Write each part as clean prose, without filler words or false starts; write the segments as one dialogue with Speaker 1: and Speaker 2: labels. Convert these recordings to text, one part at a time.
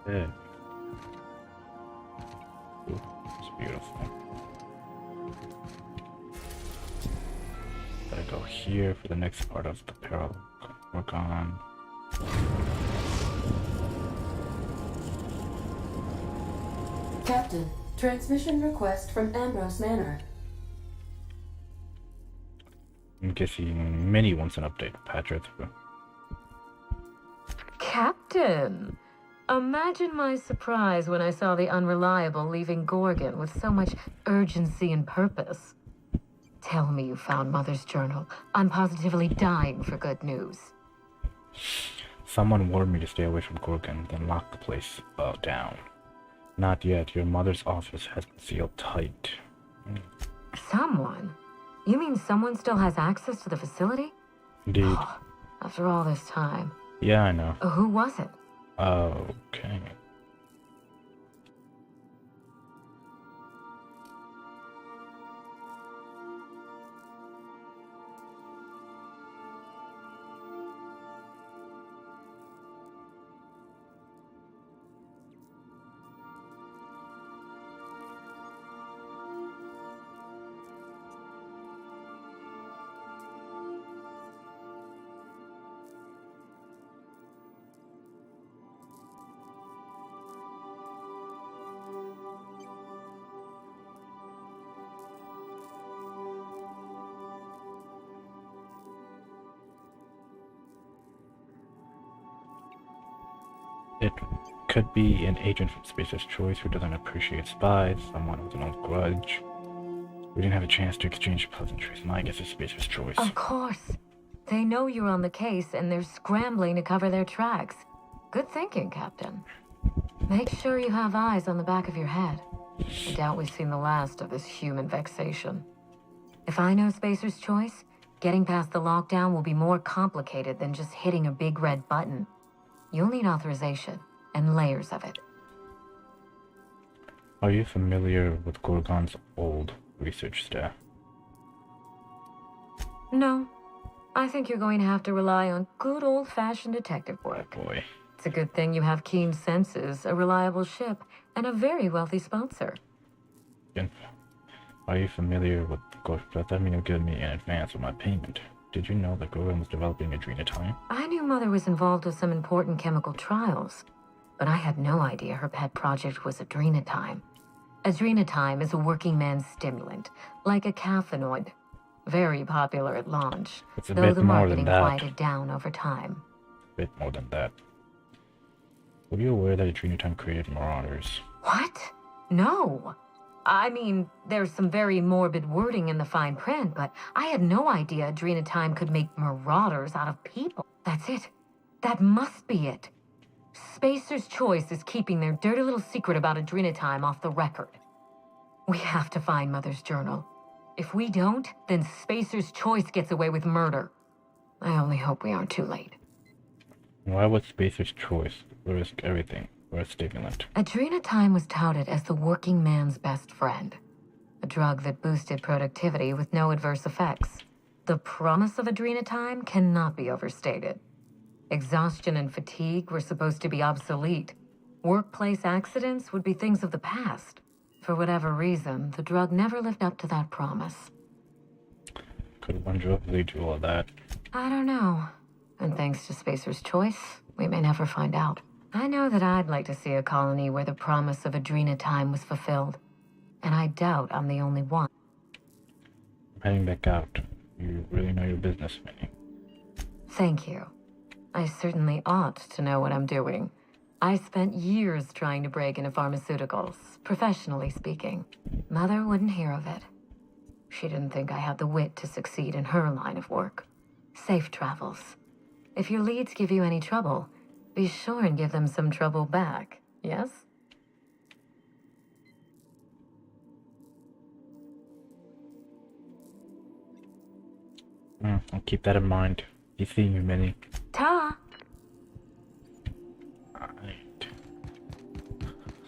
Speaker 1: Yeah. Ooh, it's beautiful. Gotta go here for the next part of the Peril. Work on.
Speaker 2: Captain, transmission request from Ambrose Manor.
Speaker 1: I'm guessing Mini wants an update. Patch her through.
Speaker 3: Captain! Imagine my surprise when I saw the Unreliable leaving Gorgon with so much urgency and purpose. Tell me you found Mother's journal. I'm positively dying for good news.
Speaker 1: Someone warned me to stay away from Gorgon, then lock the place down. Not yet. Your mother's office has been sealed tight.
Speaker 3: Someone? You mean someone still has access to the facility?
Speaker 1: Indeed.
Speaker 3: Oh, after all this time.
Speaker 1: Yeah, I know.
Speaker 3: Who was it?
Speaker 1: Okay. It could be an agent from Spacer's Choice who doesn't appreciate spies, someone with an old grudge. We didn't have a chance to exchange pleasantries. My guess is Spacer's Choice.
Speaker 3: Of course. They know you're on the case and they're scrambling to cover their tracks. Good thinking, Captain. Make sure you have eyes on the back of your head. I doubt we've seen the last of this human vexation. If I know Spacer's Choice, getting past the lockdown will be more complicated than just hitting a big red button. You'll need authorization, and layers of it.
Speaker 1: Are you familiar with Gorgon's old research staff?
Speaker 3: No. I think you're going to have to rely on good old-fashioned detective work.
Speaker 1: Oh boy.
Speaker 3: It's a good thing you have keen senses, a reliable ship, and a very wealthy sponsor.
Speaker 1: Again, are you familiar with Gorgon? That means you'll give me an advance on my payment. Did you know that Gorgon was developing adrenatime?
Speaker 3: I knew Mother was involved with some important chemical trials, but I had no idea her pet project was adrenatime. Adrenatime is a working man's stimulant, like a caffeinoid. Very popular at launch,
Speaker 1: It's a
Speaker 3: though
Speaker 1: bit
Speaker 3: the
Speaker 1: more than
Speaker 3: marketing
Speaker 1: that.
Speaker 3: quieted down over time.
Speaker 1: A bit more than that. Were you aware that adrenatime created marauders?
Speaker 3: What? No. I mean, there's some very morbid wording in the fine print, but I had no idea adrenatime could make marauders out of people. That's it. That must be it. Spacer's Choice is keeping their dirty little secret about adrenatime off the record. We have to find Mother's journal. If we don't, then Spacer's Choice gets away with murder. I only hope we aren't too late.
Speaker 1: Why would Spacer's Choice risk everything for a stimulant?
Speaker 3: Adrenatime was touted as the working man's best friend. A drug that boosted productivity with no adverse effects. The promise of adrenatime cannot be overstated. Exhaustion and fatigue were supposed to be obsolete. Workplace accidents would be things of the past. For whatever reason, the drug never lived up to that promise.
Speaker 1: Could one drug lead to all that?
Speaker 3: I don't know. And thanks to Spacer's Choice, we may never find out. I know that I'd like to see a colony where the promise of adrenatime was fulfilled. And I doubt I'm the only one.
Speaker 1: I'm heading back out. You really know your business, Minnie.
Speaker 3: Thank you. I certainly ought to know what I'm doing. I spent years trying to break into pharmaceuticals, professionally speaking. Mother wouldn't hear of it. She didn't think I had the wit to succeed in her line of work. Safe travels. If your leads give you any trouble, be sure and give them some trouble back, yes?
Speaker 1: I'll keep that in mind. Be seeing you, Minnie.
Speaker 3: Ta!
Speaker 1: Alright.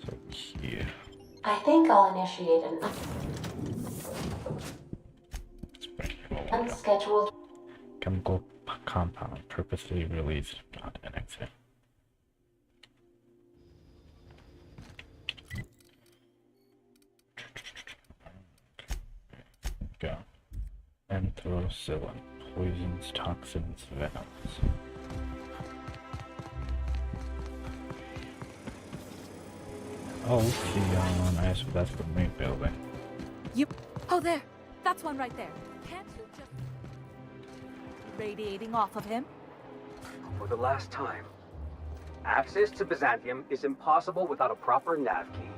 Speaker 1: So here.
Speaker 2: I think I'll initiate an
Speaker 1: Let's bring it over.
Speaker 2: unscheduled.
Speaker 1: Chemical compound purposely released, not an exit. Anthracillin. Poisons, toxins, venoms. Oh, Theon. I assume that's the main building.
Speaker 4: Oh, there. That's one right there. Can't you just... Radiating off of him?
Speaker 5: For the last time. Access to Byzantium is impossible without a proper nav key.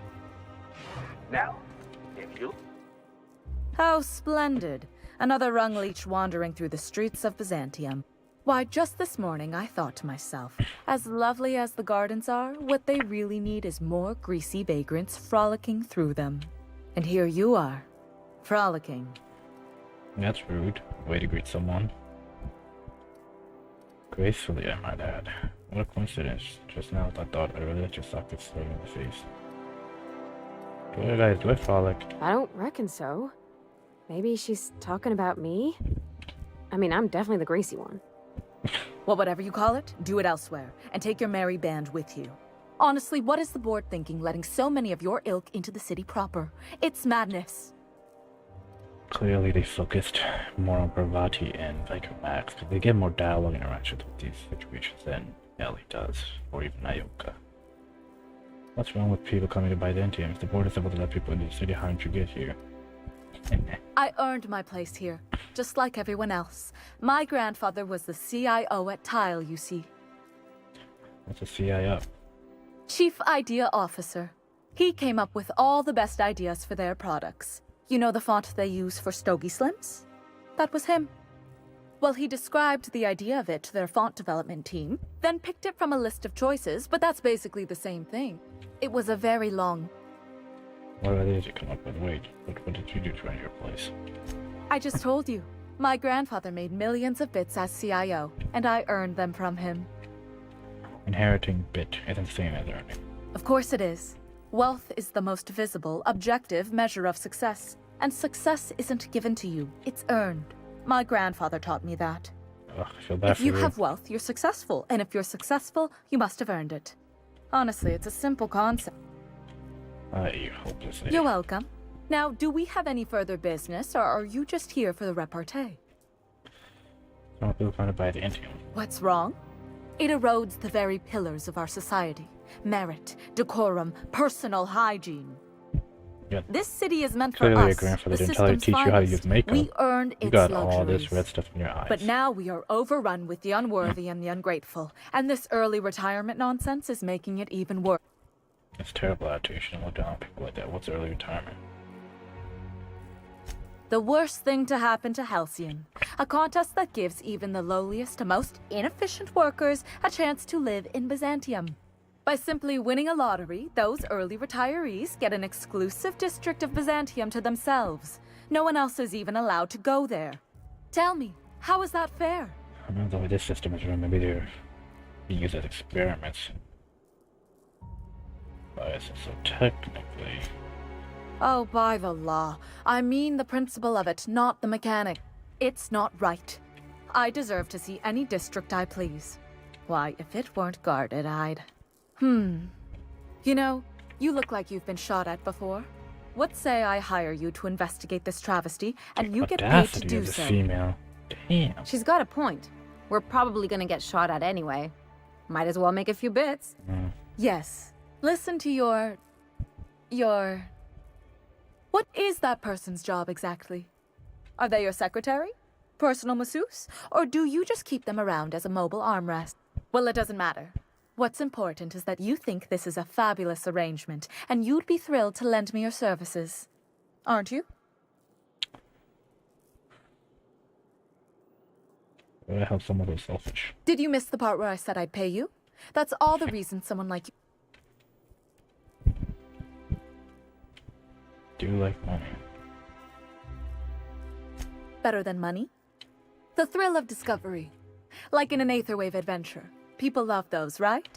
Speaker 5: Now, if you...
Speaker 4: How splendid. Another rung leech wandering through the streets of Byzantium. Why, just this morning I thought to myself, as lovely as the gardens are, what they really need is more greasy vagrants frolicking through them. And here you are, frolicking.
Speaker 1: That's rude. Way to greet someone. Gracefully, I might add. What a coincidence. Just now I thought I really let your socket slap in the face. Good guys, do I frolic?
Speaker 6: I don't reckon so. Maybe she's talking about me? I mean, I'm definitely the greasy one.
Speaker 4: Well, whatever you call it, do it elsewhere, and take your merry band with you. Honestly, what is the board thinking letting so many of your ilk into the city proper? It's madness.
Speaker 1: Clearly they focused more on Parvati and Vicar Max, because they get more dialogue interactions with these situations than Ellie does, or even Ioka. What's wrong with people coming to Byzantium? If the board is able to let people into the city, how did you get here?
Speaker 4: I earned my place here, just like everyone else. My grandfather was the CIO at Tile, you see.
Speaker 1: What's a CIO?
Speaker 4: Chief Idea Officer. He came up with all the best ideas for their products. You know the font they use for Stogie Slims? That was him. Well, he described the idea of it to their font development team, then picked it from a list of choices, but that's basically the same thing. It was a very long...
Speaker 1: What idea did you come up with? Wait, what did you do to earn your place?
Speaker 4: I just told you. My grandfather made millions of bits as CIO, and I earned them from him.
Speaker 1: Inheriting bit isn't the same as earning.
Speaker 4: Of course it is. Wealth is the most visible, objective measure of success. And success isn't given to you, it's earned. My grandfather taught me that.
Speaker 1: Ugh, I feel bad
Speaker 4: If
Speaker 1: for
Speaker 4: you have wealth, you're successful. And if you're successful, you must have earned it. Honestly, it's a simple concept.
Speaker 1: You hopelessly.
Speaker 4: You're welcome. Now, do we have any further business, or are you just here for the repartee?
Speaker 1: Some people come to Byzantium.
Speaker 4: What's wrong? It erodes the very pillars of our society. Merit, decorum, personal hygiene.
Speaker 1: Yeah.
Speaker 4: This city is meant
Speaker 1: Clearly
Speaker 4: for
Speaker 1: your
Speaker 4: us,
Speaker 1: grandfather
Speaker 4: the
Speaker 1: didn't tell you to
Speaker 4: system's
Speaker 1: teach you how to
Speaker 4: finest.
Speaker 1: use makeup.
Speaker 4: We earned
Speaker 1: You
Speaker 4: its
Speaker 1: got
Speaker 4: luxuries.
Speaker 1: all this red stuff in your eyes.
Speaker 4: But now we are overrun with the unworthy and the ungrateful, and this early retirement nonsense is making it even worse.
Speaker 1: It's terrible attitude. You shouldn't look down on people like that. What's early retirement?
Speaker 4: The worst thing to happen to Halcyon. A contest that gives even the lowliest, most inefficient workers a chance to live in Byzantium. By simply winning a lottery, those early retirees get an exclusive district of Byzantium to themselves. No one else is even allowed to go there. Tell me, how is that fair?
Speaker 1: I don't know the way this system is run. Maybe they're being used as experiments. But so technically...
Speaker 4: Oh, by the law. I mean the principle of it, not the mechanic. It's not right. I deserve to see any district I please. Why, if it weren't guarded, I'd... You know, you look like you've been shot at before. What say I hire you to investigate this travesty, and you get paid to
Speaker 1: Audacity
Speaker 4: do
Speaker 1: of the
Speaker 4: so?
Speaker 1: female. Damn.
Speaker 6: She's got a point. We're probably gonna get shot at anyway. Might as well make a few bits.
Speaker 4: Yes. Listen to your... What is that person's job exactly? Are they your secretary? Personal masseuse? Or do you just keep them around as a mobile armrest? Well, it doesn't matter. What's important is that you think this is a fabulous arrangement, and you'd be thrilled to lend me your services. Aren't you?
Speaker 1: Why the hell someone so selfish?
Speaker 4: Did you miss the part where I said I'd pay you? That's all the reason someone like you...
Speaker 1: Do you like money?
Speaker 4: Better than money? The thrill of discovery. Like in an Aetherwave adventure. People love those, right?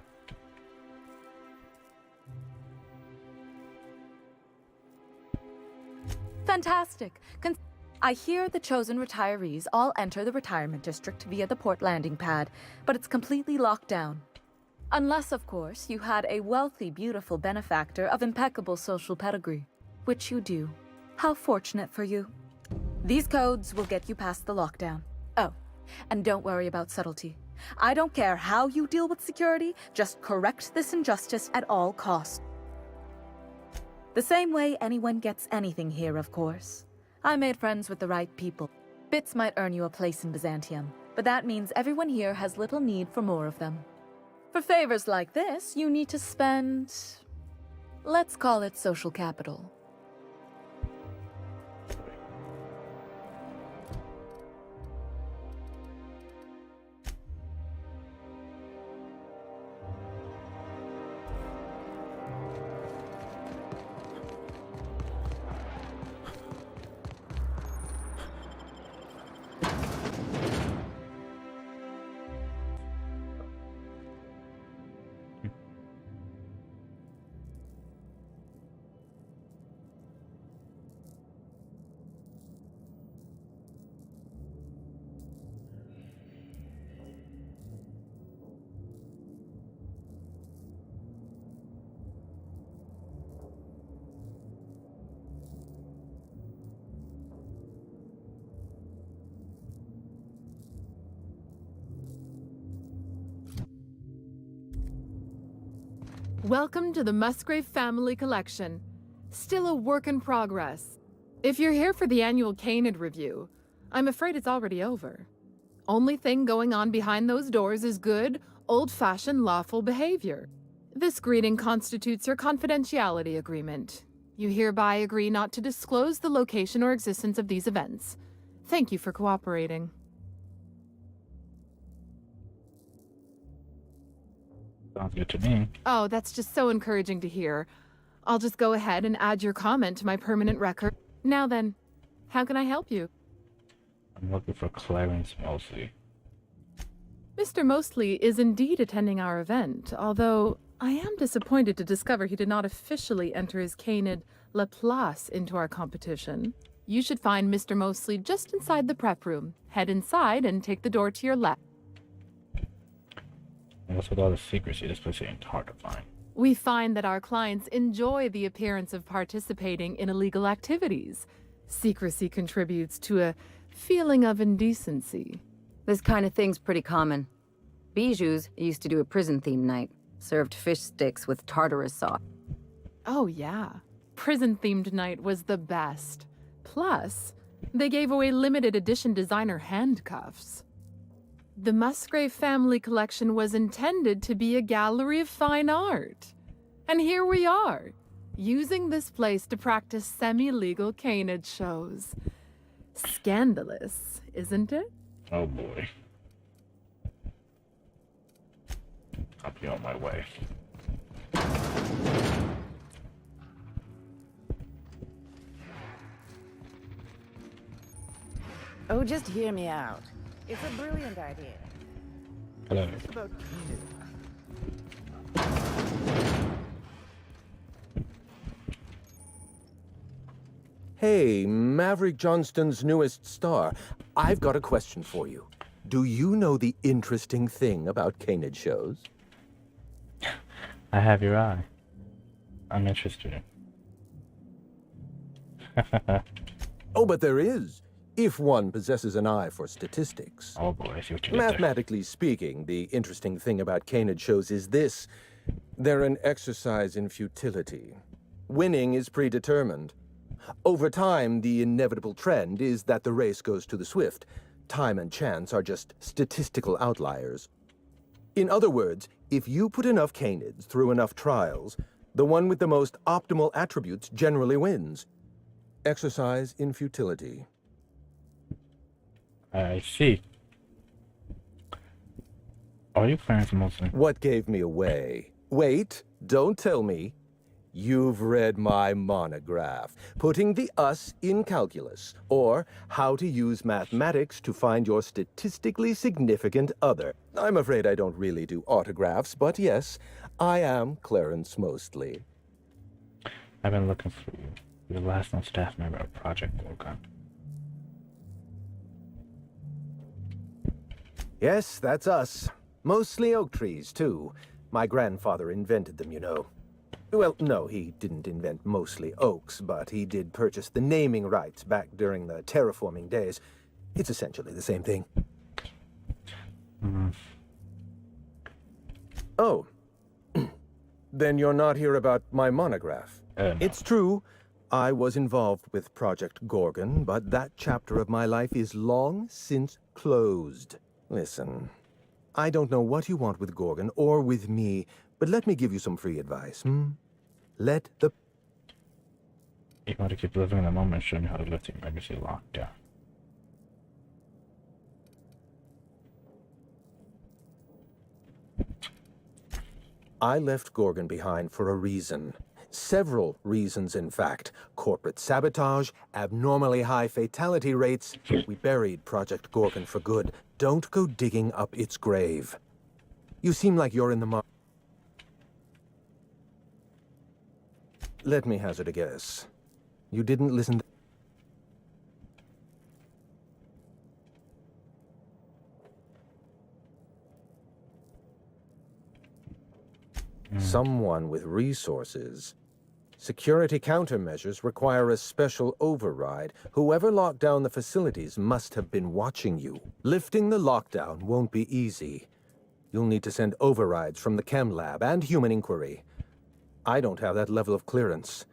Speaker 4: Fantastic. I hear the chosen retirees all enter the retirement district via the port landing pad, but it's completely locked down. Unless, of course, you had a wealthy, beautiful benefactor of impeccable social pedigree. Which you do. How fortunate for you. These codes will get you past the lockdown. Oh, and don't worry about subtlety. I don't care how you deal with security, just correct this injustice at all costs. The same way anyone gets anything here, of course. I made friends with the right people. Bits might earn you a place in Byzantium, but that means everyone here has little need for more of them. For favors like this, you need to spend... let's call it social capital.
Speaker 7: Welcome to the Musgrave Family Collection. Still a work in progress. If you're here for the annual Canid review, I'm afraid it's already over. Only thing going on behind those doors is good, old-fashioned lawful behavior. This greeting constitutes your confidentiality agreement. You hereby agree not to disclose the location or existence of these events. Thank you for cooperating.
Speaker 1: Sounds good to me.
Speaker 7: Oh, that's just so encouraging to hear. I'll just go ahead and add your comment to my permanent record. Now then, how can I help you?
Speaker 1: I'm looking for Clarence Mosley.
Speaker 7: Mr. Mosley is indeed attending our event, although I am disappointed to discover he did not officially enter his Canid Laplace into our competition. You should find Mr. Mosley just inside the prep room. Head inside and take the door to your left.
Speaker 1: And what's with all the secrecy? This place ain't hard to find.
Speaker 7: We find that our clients enjoy the appearance of participating in illegal activities. Secrecy contributes to a feeling of indecency.
Speaker 8: This kind of thing's pretty common. Bijou's used to do a prison-themed night. Served fish sticks with tartarus sauce.
Speaker 7: Oh yeah, prison-themed night was the best. Plus, they gave away limited edition designer handcuffs. The Musgrave Family Collection was intended to be a gallery of fine art. And here we are, using this place to practice semi-legal Canid shows. Scandalous, isn't it?
Speaker 1: Oh boy. I'll be on my way.
Speaker 9: Oh, just hear me out. It's a brilliant idea.
Speaker 1: Hello.
Speaker 9: It's about
Speaker 10: Hey, Maverick Johnston's newest star. I've got a question for you. Do you know the interesting thing about Canid shows?
Speaker 1: I have your eye. I'm interested.
Speaker 10: Oh, but there is. If one possesses an eye for statistics.
Speaker 1: Oh boy, I see what you did there.
Speaker 10: Mathematically speaking, the interesting thing about Canid shows is this. They're an exercise in futility. Winning is predetermined. Over time, the inevitable trend is that the race goes to the swift. Time and chance are just statistical outliers. In other words, if you put enough Canids through enough trials, the one with the most optimal attributes generally wins. Exercise in futility.
Speaker 1: I see. Are you Clarence Mosley?
Speaker 10: What gave me away? Wait, don't tell me. You've read my monograph, Putting the Us in Calculus, or How to Use Mathematics to Find Your Statistically Significant Other. I'm afraid I don't really do autographs, but yes, I am Clarence Mosley.
Speaker 1: I've been looking for you. You're the last known staff member of Project Gorgon.
Speaker 10: Yes, that's us. Mostly oak trees, too. My grandfather invented them, you know. Well, no, he didn't invent mostly oaks, but he did purchase the naming rights back during the terraforming days. It's essentially the same thing. Oh. Then you're not here about my monograph.
Speaker 1: No.
Speaker 10: It's true, I was involved with Project Gorgon, but that chapter of my life is long since closed. Listen, I don't know what you want with Gorgon or with me, but let me give you some free advice, Let the...
Speaker 1: You want to keep living in the moment, showing you how to lift the emergency lockdown.
Speaker 10: I left Gorgon behind for a reason. Several reasons, in fact. Corporate sabotage, abnormally high fatality rates. We buried Project Gorgon for good. Don't go digging up its grave. You seem like you're in the Let me hazard a guess. You didn't listen... Someone with resources. Security countermeasures require a special override. Whoever locked down the facilities must have been watching you. Lifting the lockdown won't be easy. You'll need to send overrides from the chem lab and human inquiry. I don't have that level of clearance,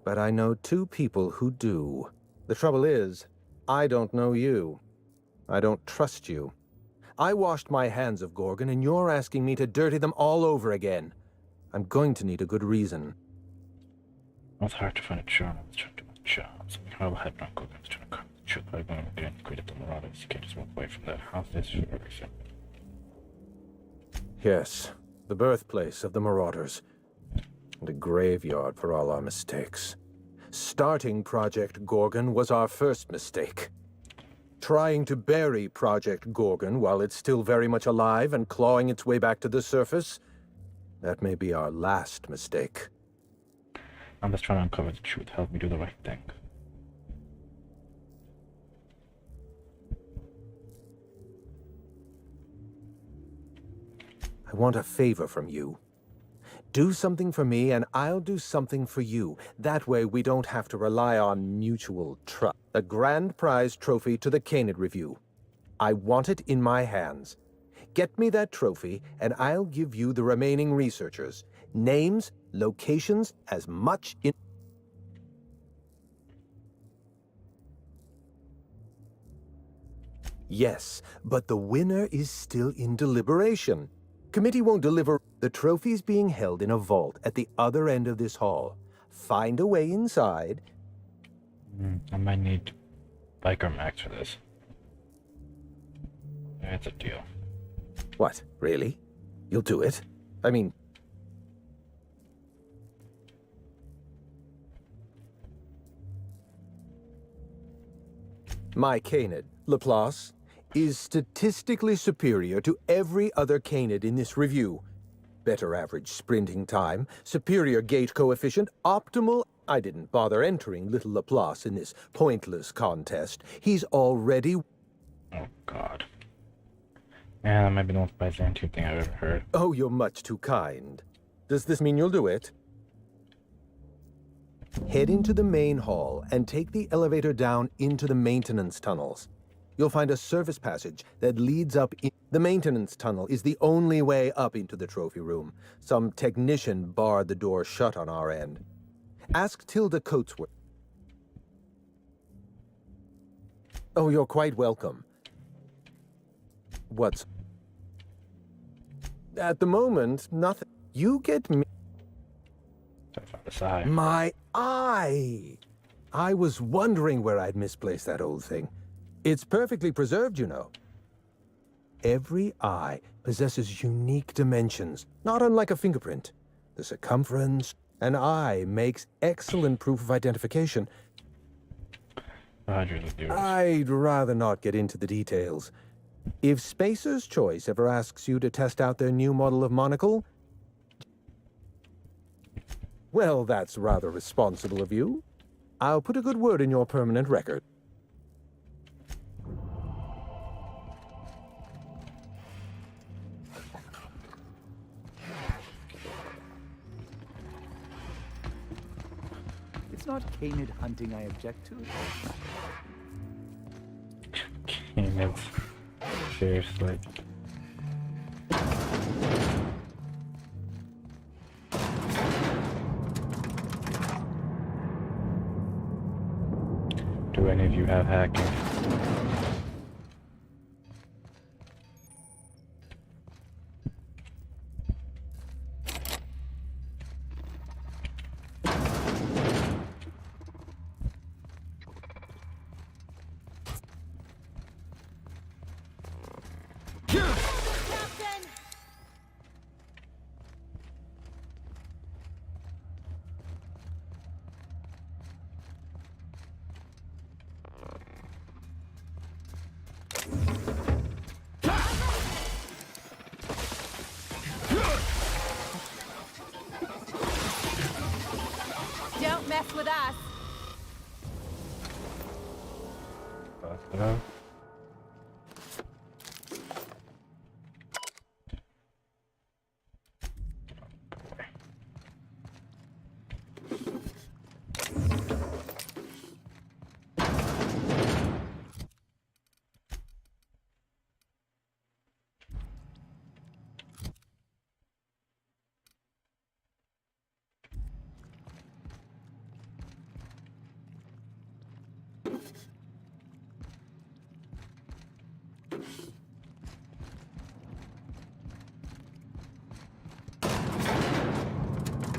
Speaker 10: but I know 2 people who do. The trouble is, I don't know you. I don't trust you. I washed my hands of Gorgon, and you're asking me to dirty them all over again. I'm going to need a good reason.
Speaker 1: It's hard to find a job. I was trying to do my job. Something horrible happened on Google. I was trying to cover the truth by going over there and created the Marauders. You can't just walk away from that. How's this for everything?
Speaker 10: Yes, the birthplace of the Marauders. And a graveyard for all our mistakes. Starting Project Gorgon was our first mistake. Trying to bury Project Gorgon while it's still very much alive and clawing its way back to the surface, that may be our last mistake.
Speaker 1: I'm just trying to uncover the truth. Help me do the right thing.
Speaker 10: I want a favor from you. Do something for me, and I'll do something for you. That way we don't have to rely on mutual trust. A grand prize trophy to the Canid Review. I want it in my hands. Get me that trophy, and I'll give you the remaining researchers. Names, locations, as much in... Yes, but the winner is still in deliberation. Committee won't deliver. The trophy's being held in a vault at the other end of this hall. Find a way inside.
Speaker 1: I might need Biker Max for this. It's a deal.
Speaker 10: What, really? You'll do it? I mean... My Canid, Laplace, is statistically superior to every other Canid in this review. Better average sprinting time, superior gate coefficient, optimal... I didn't bother entering little Laplace in this pointless contest. He's already...
Speaker 1: Oh, God. Yeah, that might be the most Byzantine thing I've ever heard.
Speaker 10: Oh, you're much too kind. Does this mean you'll do it? Head into the main hall and take the elevator down into the maintenance tunnels. You'll find a service passage that leads up in... The maintenance tunnel is the only way up into the trophy room. Some technician barred the door shut on our end. Ask Tilda Coatsworth. Oh, you're quite welcome. What's... At the moment, nothing. You get me... My eye! I was wondering where I'd misplaced that old thing. It's perfectly preserved, you know. Every eye possesses unique dimensions, not unlike a fingerprint. The circumference, an eye makes excellent proof of identification. I'd rather not get into the details. If Spacer's Choice ever asks you to test out their new model of monocle, well, that's rather responsible of you. I'll put a good word in your permanent record.
Speaker 11: not canid hunting I object to.
Speaker 1: Canids. Seriously. Do any of you have hacking?
Speaker 4: Don't mess with us.
Speaker 1: Hello?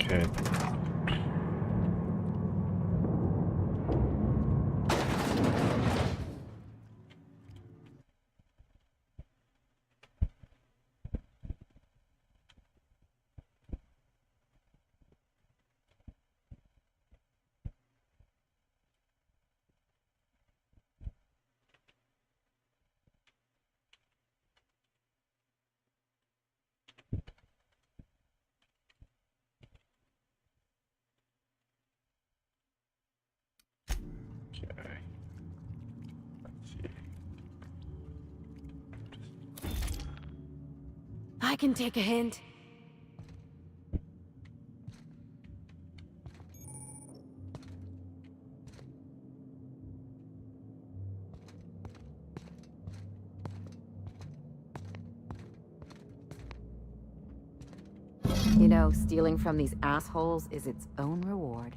Speaker 1: Okay. Okay. Let's see.
Speaker 6: I can take a hint.
Speaker 8: You know, stealing from these assholes is its own reward.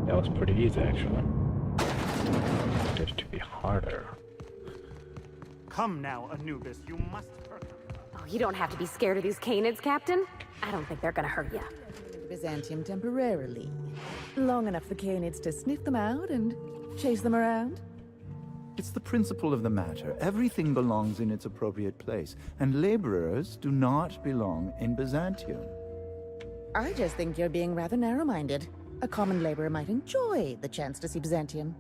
Speaker 1: That was pretty easy, actually. It to be harder.
Speaker 12: Come now, Anubis, you must hurt them.
Speaker 6: Oh, you don't have to be scared of these canids, Captain. I don't think they're gonna hurt you.
Speaker 9: Byzantium temporarily. Long enough for canids to sniff them out and chase them around.
Speaker 11: It's the principle of the matter. Everything belongs in its appropriate place, and laborers do not belong in Byzantium.
Speaker 9: I just think you're being rather narrow-minded. A common laborer might enjoy the chance to see Byzantium.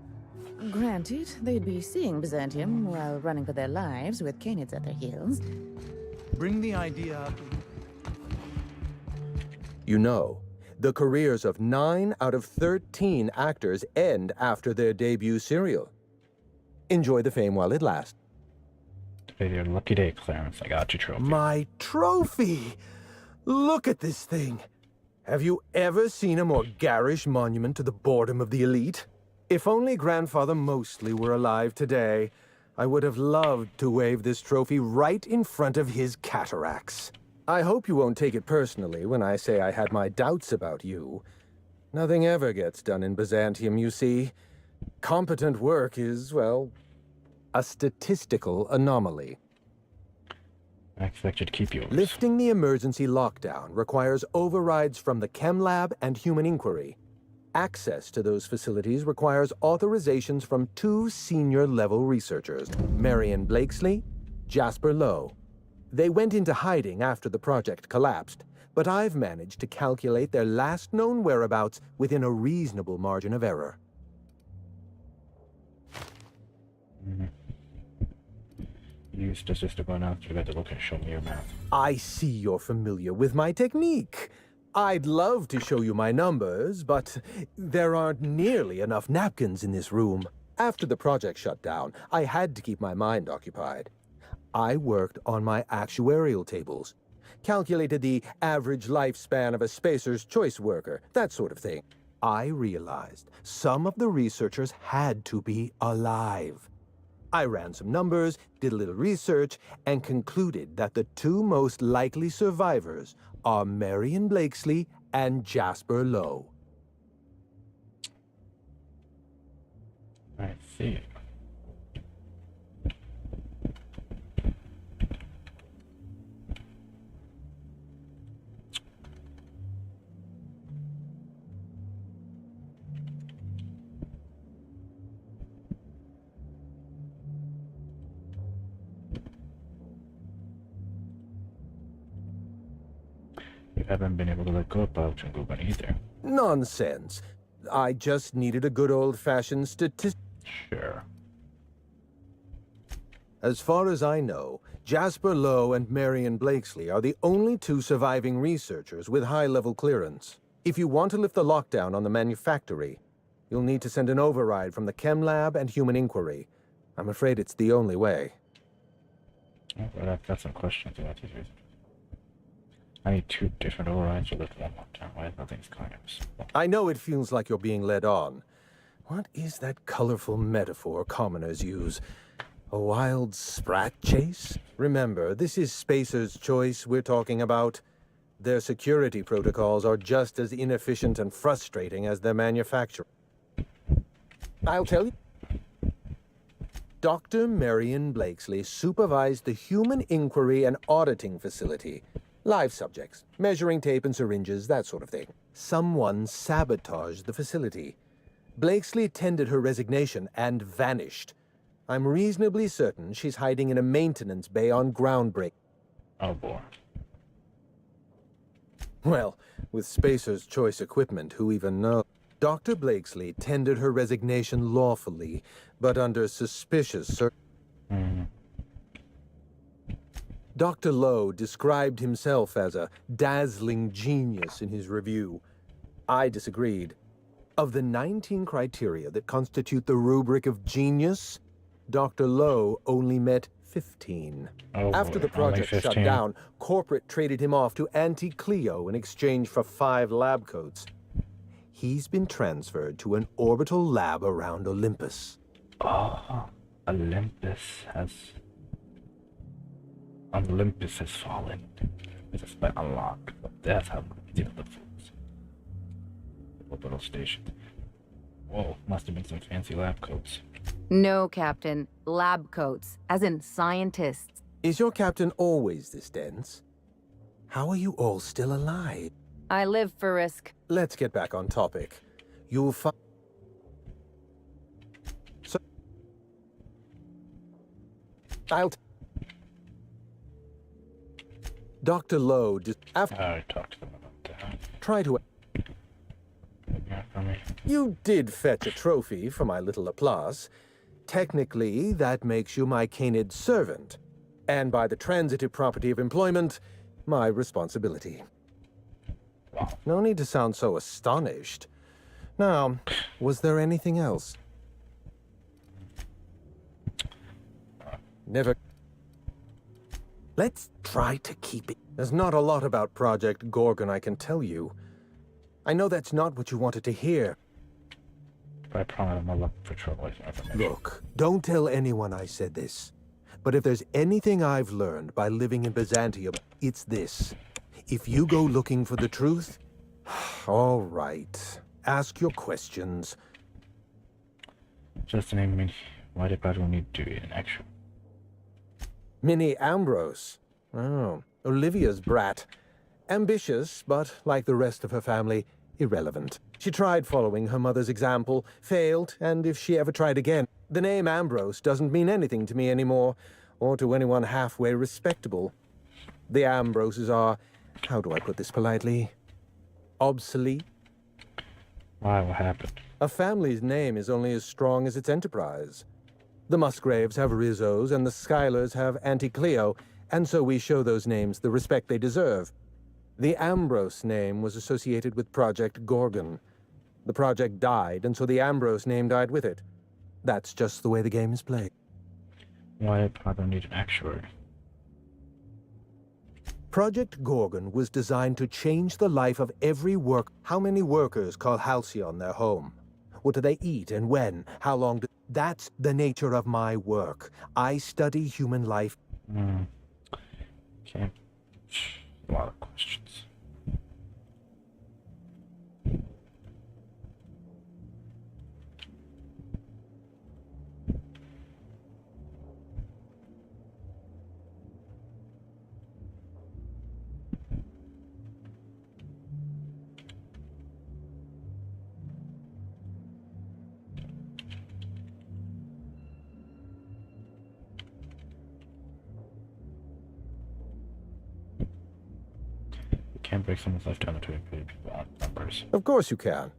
Speaker 9: Granted, they'd be seeing Byzantium while running for their lives with canids at their heels.
Speaker 11: Bring the idea up.
Speaker 10: You know, the careers of 9 out of 13 actors end after their debut serial. Enjoy the fame while it lasts.
Speaker 1: Your lucky day, Clarence. I got your trophy.
Speaker 10: My trophy! Look at this thing. Have you ever seen a more garish monument to the boredom of the elite? If only Grandfather Mostly were alive today, I would have loved to wave this trophy right in front of his cataracts. I hope you won't take it personally when I say I had my doubts about you. Nothing ever gets done in Byzantium, you see. Competent work is, well, a statistical anomaly.
Speaker 1: I expect you to keep yours.
Speaker 10: Lifting the emergency lockdown requires overrides from the Chem Lab and Human Inquiry. Access to those facilities requires authorizations from 2 senior-level researchers, Marion Blakesley, Jasper Lowe. They went into hiding after the project collapsed, but I've managed to calculate their last known whereabouts within a reasonable margin of error.
Speaker 1: Use this just to go out to the look and show me your math.
Speaker 10: I see you're familiar with my technique. I'd love to show you my numbers, but there aren't nearly enough napkins in this room. After the project shut down, I had to keep my mind occupied. I worked on my actuarial tables, calculated the average lifespan of a spacer's choice worker, that sort of thing. I realized some of the researchers had to be alive. I ran some numbers, did a little research, and concluded that the two most likely survivors are Marion Blakesley and Jasper Lowe.
Speaker 1: I see. You haven't been able to let go about Gorgon either.
Speaker 10: Nonsense. I just needed a good old-fashioned statistic.
Speaker 1: Sure.
Speaker 10: As far as I know, Jasper Lowe and Marion Blakesley are the only two surviving researchers with high-level clearance. If you want to lift the lockdown on the manufactory, you'll need to send an override from the Chem Lab and Human Inquiry. I'm afraid it's the only way.
Speaker 1: Oh, well, I've got some questions about these researchers. I need two different overrides to lift one lockdown. Why nothing's going up?
Speaker 10: I know it feels like you're being led on. What is that colorful metaphor commoners use? A wild sprat chase? Remember, this is Spacer's Choice we're talking about. Their security protocols are just as inefficient and frustrating as their manufacturing. I'll tell you. Dr. Marion Blakesley supervised the Human Inquiry and Auditing Facility. Live subjects, measuring tape and syringes, that sort of thing. Someone sabotaged the facility. Blakesley tendered her resignation and vanished. I'm reasonably certain she's hiding in a maintenance bay on Groundbreak.
Speaker 1: Oh boy.
Speaker 10: Well, with Spacer's Choice equipment, who even knows? Dr. Blakesley tendered her resignation lawfully, but under suspicious circumstances. Dr. Lowe described himself as a dazzling genius in his review. I disagreed. Of the 19 criteria that constitute the rubric of genius, Dr. Lowe only met 15.
Speaker 1: Oh,
Speaker 10: After the project shut down, corporate traded him off to Anti-Cleo in exchange for 5 lab coats. He's been transferred to an orbital lab around Olympus.
Speaker 1: Oh, Olympus has fallen. It's been unlocked. That's how we deal with the fools. Orbital station. Whoa, must have been some fancy lab coats.
Speaker 8: No, Captain. Lab coats, as in scientists.
Speaker 10: Is your captain always this dense? How are you all still alive?
Speaker 8: I live for risk.
Speaker 10: Let's get back on topic. You'll find... So... Dr. Lowe just... After...
Speaker 1: I talked to them about that.
Speaker 10: Try to...
Speaker 1: For me.
Speaker 10: You did fetch a trophy for my little applause. Technically, that makes you my canid servant. And by the transitive property of employment, my responsibility.
Speaker 1: Wow.
Speaker 10: No need to sound so astonished. Now, was there anything else? Never... Let's try to keep it. There's not a lot about Project Gorgon I can tell you. I know that's not what you wanted to hear.
Speaker 1: But I promise I'm not looking for trouble with information.
Speaker 10: Look, don't tell anyone I said this. But if there's anything I've learned by living in Byzantium, it's this. If you go looking for the truth, all right. Ask your questions.
Speaker 1: Just name me. Why did Parvati need to do an actual?
Speaker 10: Minnie Ambrose. Oh, Olivia's brat. Ambitious, but like the rest of her family, irrelevant. She tried following her mother's example, failed, and if she ever tried again, the name Ambrose doesn't mean anything to me anymore, or to anyone halfway respectable. The Ambroses are, how do I put this politely, obsolete.
Speaker 1: Why? What happened?
Speaker 10: A family's name is only as strong as its enterprise. The Musgraves have Rizzos, and the Schuyler's have Auntie Cleo, and so we show those names the respect they deserve. The Ambrose name was associated with Project Gorgon. The project died, and so the Ambrose name died with it. That's just the way the game is played.
Speaker 1: Why I don't need an actuary?
Speaker 10: Project Gorgon was designed to change the life of every How many workers call Halcyon their home? What do they eat and when? How long do... That's the nature of my work. I study human life.
Speaker 1: Okay. A lot of questions. Can't break someone's life down into numbers.
Speaker 10: Of course you can.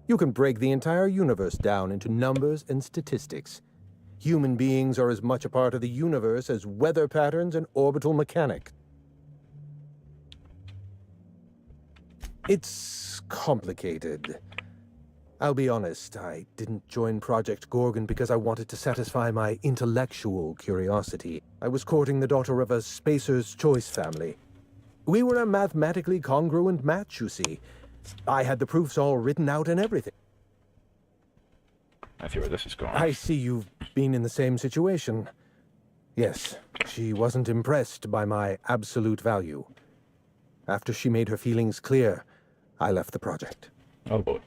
Speaker 10: You can break the entire universe down into numbers and statistics. Human beings are as much a part of the universe as weather patterns and orbital mechanics. It's complicated. I'll be honest, I didn't join Project Gorgon because I wanted to satisfy my intellectual curiosity. I was courting the daughter of a Spacer's Choice family. We were a mathematically congruent match, you see. I had the proofs all written out and everything.
Speaker 1: I see where this is going.
Speaker 10: I see you've been in the same situation. Yes, she wasn't impressed by my absolute value. After she made her feelings clear, I left the project.
Speaker 1: Oh boy.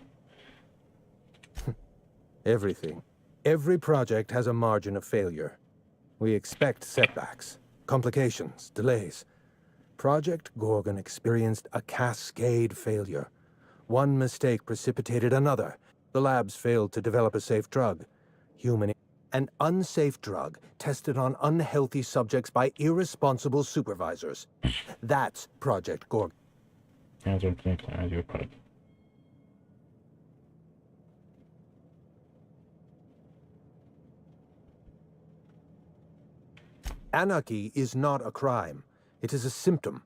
Speaker 10: Everything. Every project has a margin of failure. We expect setbacks, complications, delays. Project Gorgon experienced a cascade failure. One mistake precipitated another. The labs failed to develop a safe drug. An unsafe drug tested on unhealthy subjects by irresponsible supervisors. That's Project Gorgon. Anarchy is not a crime. It is a symptom.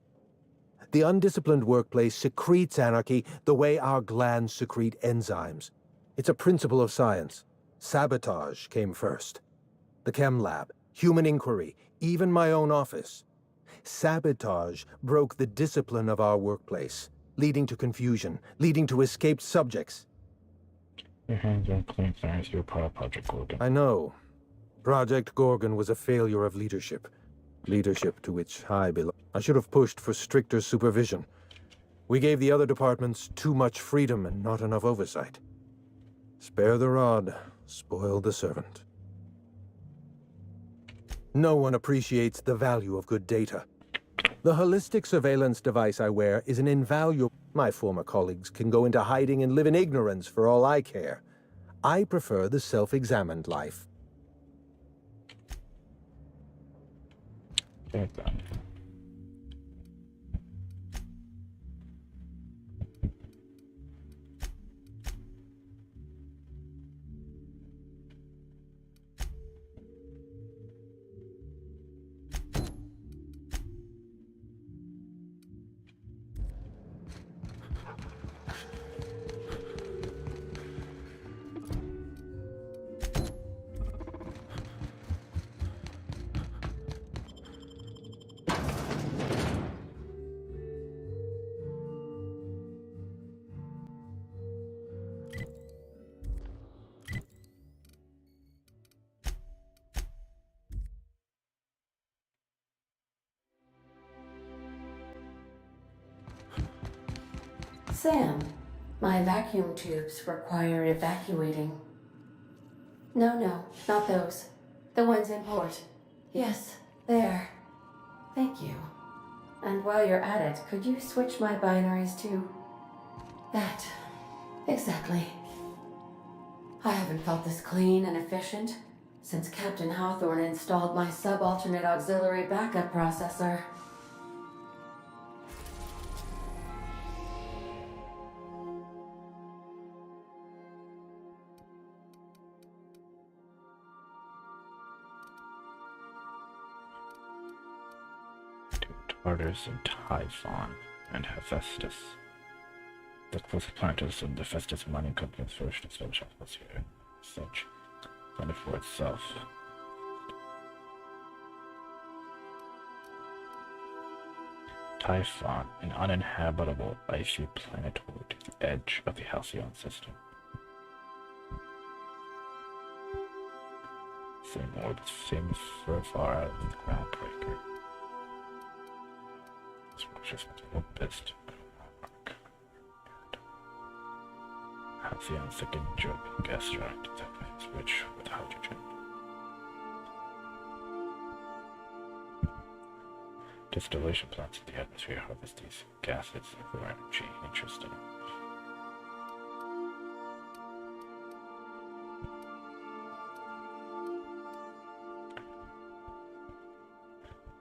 Speaker 10: The undisciplined workplace secretes anarchy the way our glands secrete enzymes. It's a principle of science. Sabotage came first. The chem lab, human inquiry, even my own office. Sabotage broke the discipline of our workplace, leading to confusion, leading to escaped subjects.
Speaker 1: Your hands are clean, Clarence. You're part of Project Gorgon.
Speaker 10: I know. Project Gorgon was a failure of leadership. Leadership to which I belong. I should have pushed for stricter supervision. We gave the other departments too much freedom and not enough oversight. Spare the rod, spoil the servant. No one appreciates the value of good data. The holistic surveillance device I wear is an invaluable... My former colleagues can go into hiding and live in ignorance for all I care. I prefer the self-examined life.
Speaker 1: Get done.
Speaker 2: Sam, my vacuum tubes require evacuating. No, not those. The ones in port. Yes, there. Thank you. And while you're at it, could you switch my binaries to... that. Exactly. I haven't felt this clean and efficient since Captain Hawthorne installed my subalternate auxiliary backup processor.
Speaker 1: Tartarus and Typhon and Hephaestus. The closest planet is the Hephaestus mining company's first established atmosphere. Such planet for itself. Typhon, an uninhabitable icy planet toward the edge of the Halcyon system. Same orbit, same as far out as the Groundbreaker. This was just a little bit. Halcyon second German gas giant is rich with hydrogen. Distillation plants in the atmosphere harvest these gases for energy. Interesting.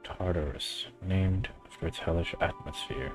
Speaker 1: Tartarus, named for its hellish atmosphere.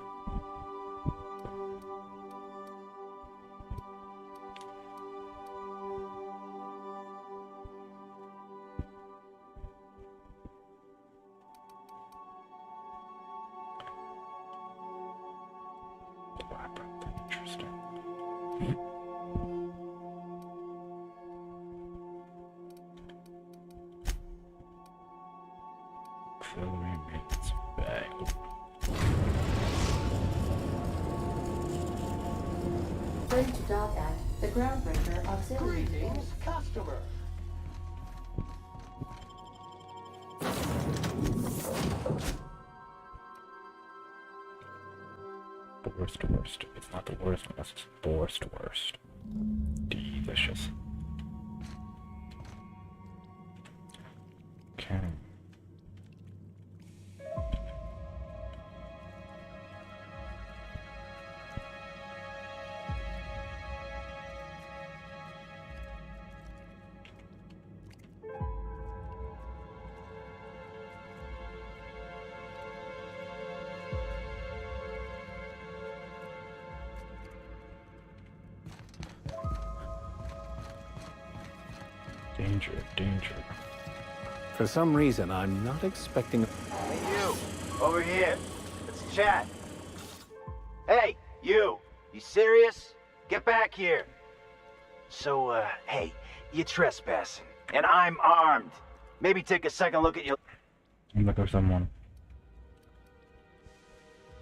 Speaker 2: Ready to dock at the Groundbreaker auxiliary.
Speaker 5: Greetings, customer.
Speaker 1: The worst. It's not the worst unless it's the worst. Delicious. Okay. Danger.
Speaker 13: For some reason, I'm not expecting...
Speaker 14: Hey, you! Over here! Let's chat! Hey, you! You serious? Get back here! So, hey, you trespassing, and I'm armed. Maybe take a second look at your...
Speaker 1: I'm looking for someone.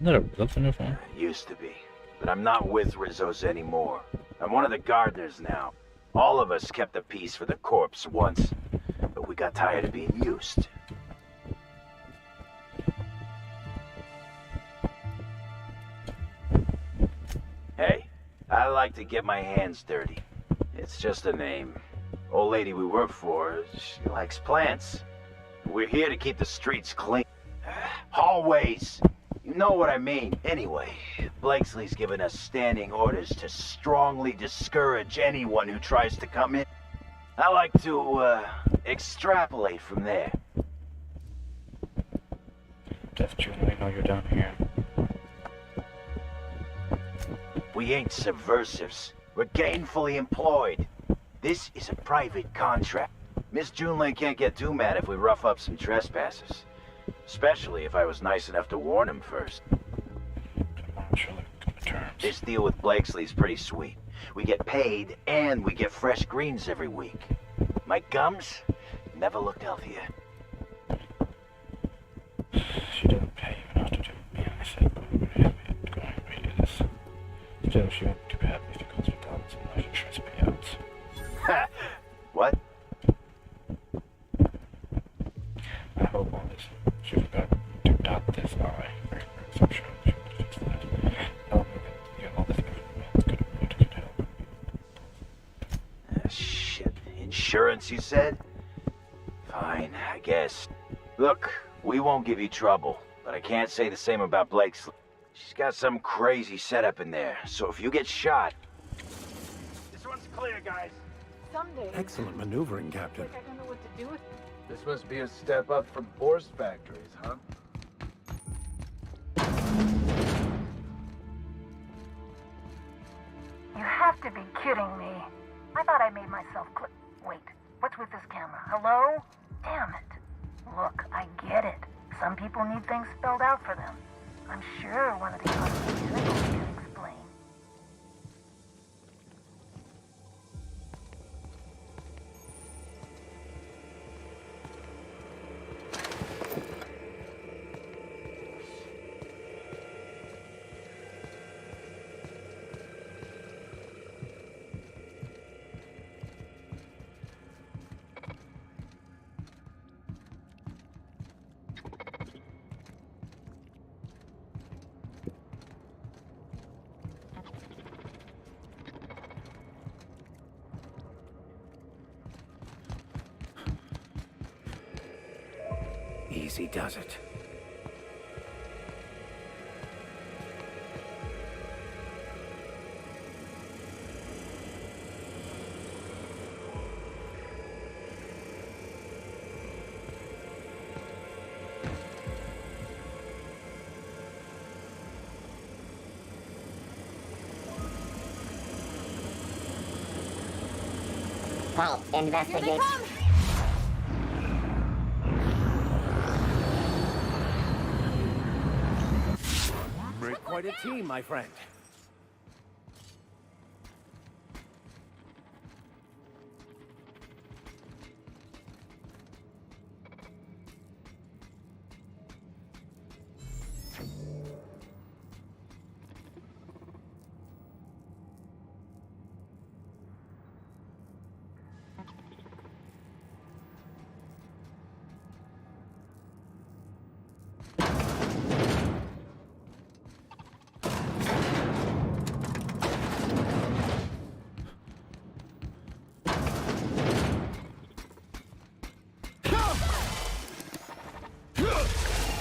Speaker 1: That's a new phone.
Speaker 14: Used to be, but I'm not with Rizzo's anymore. I'm one of the gardeners now. All of us kept a piece for the corpse once, but we got tired of being used. Hey, I like to get my hands dirty. It's just a name. Old lady we work for, she likes plants. We're here to keep the streets clean. Hallways. You know what I mean. Anyway, Blakesley's given us standing orders to strongly discourage anyone who tries to come in. I like to, extrapolate from there.
Speaker 1: Death June, I know you're down here.
Speaker 14: We ain't subversives. We're gainfully employed. This is a private contract. Miss Junlei can't get too mad if we rough up some trespassers. Especially if I was nice enough to warn him first. This deal with Blakesley's pretty sweet. We get paid, and we get fresh greens every week. My gums never looked healthier.
Speaker 1: She didn't pay you not to do me anything, but we would have it going way to this. Still, she won't be too happy if it goes without some life insurance payouts.
Speaker 14: Ha! What?
Speaker 1: I hope all this. She forgot to dot this I. Very I'm sure she would fix that. Tell me that you get all this information. Could help.
Speaker 14: Shit. Insurance, you said? Fine, I guess. Look, we won't give you trouble, but I can't say the same about Blakesley. She's got some crazy setup in there, so if you get shot...
Speaker 12: This one's clear, guys.
Speaker 4: Someday.
Speaker 13: Excellent maneuvering, Captain.
Speaker 4: I don't know what to do with it.
Speaker 15: This must be a step up from horse factories, huh?
Speaker 3: You have to be kidding me. I thought I made myself clear. Wait, what's with this camera? Hello? Damn it. Look, I get it. Some people need things spelled out for them. I'm sure one of the others can explain.
Speaker 13: Easy does it.
Speaker 16: Help investigate.
Speaker 13: Make quite a team, my friend.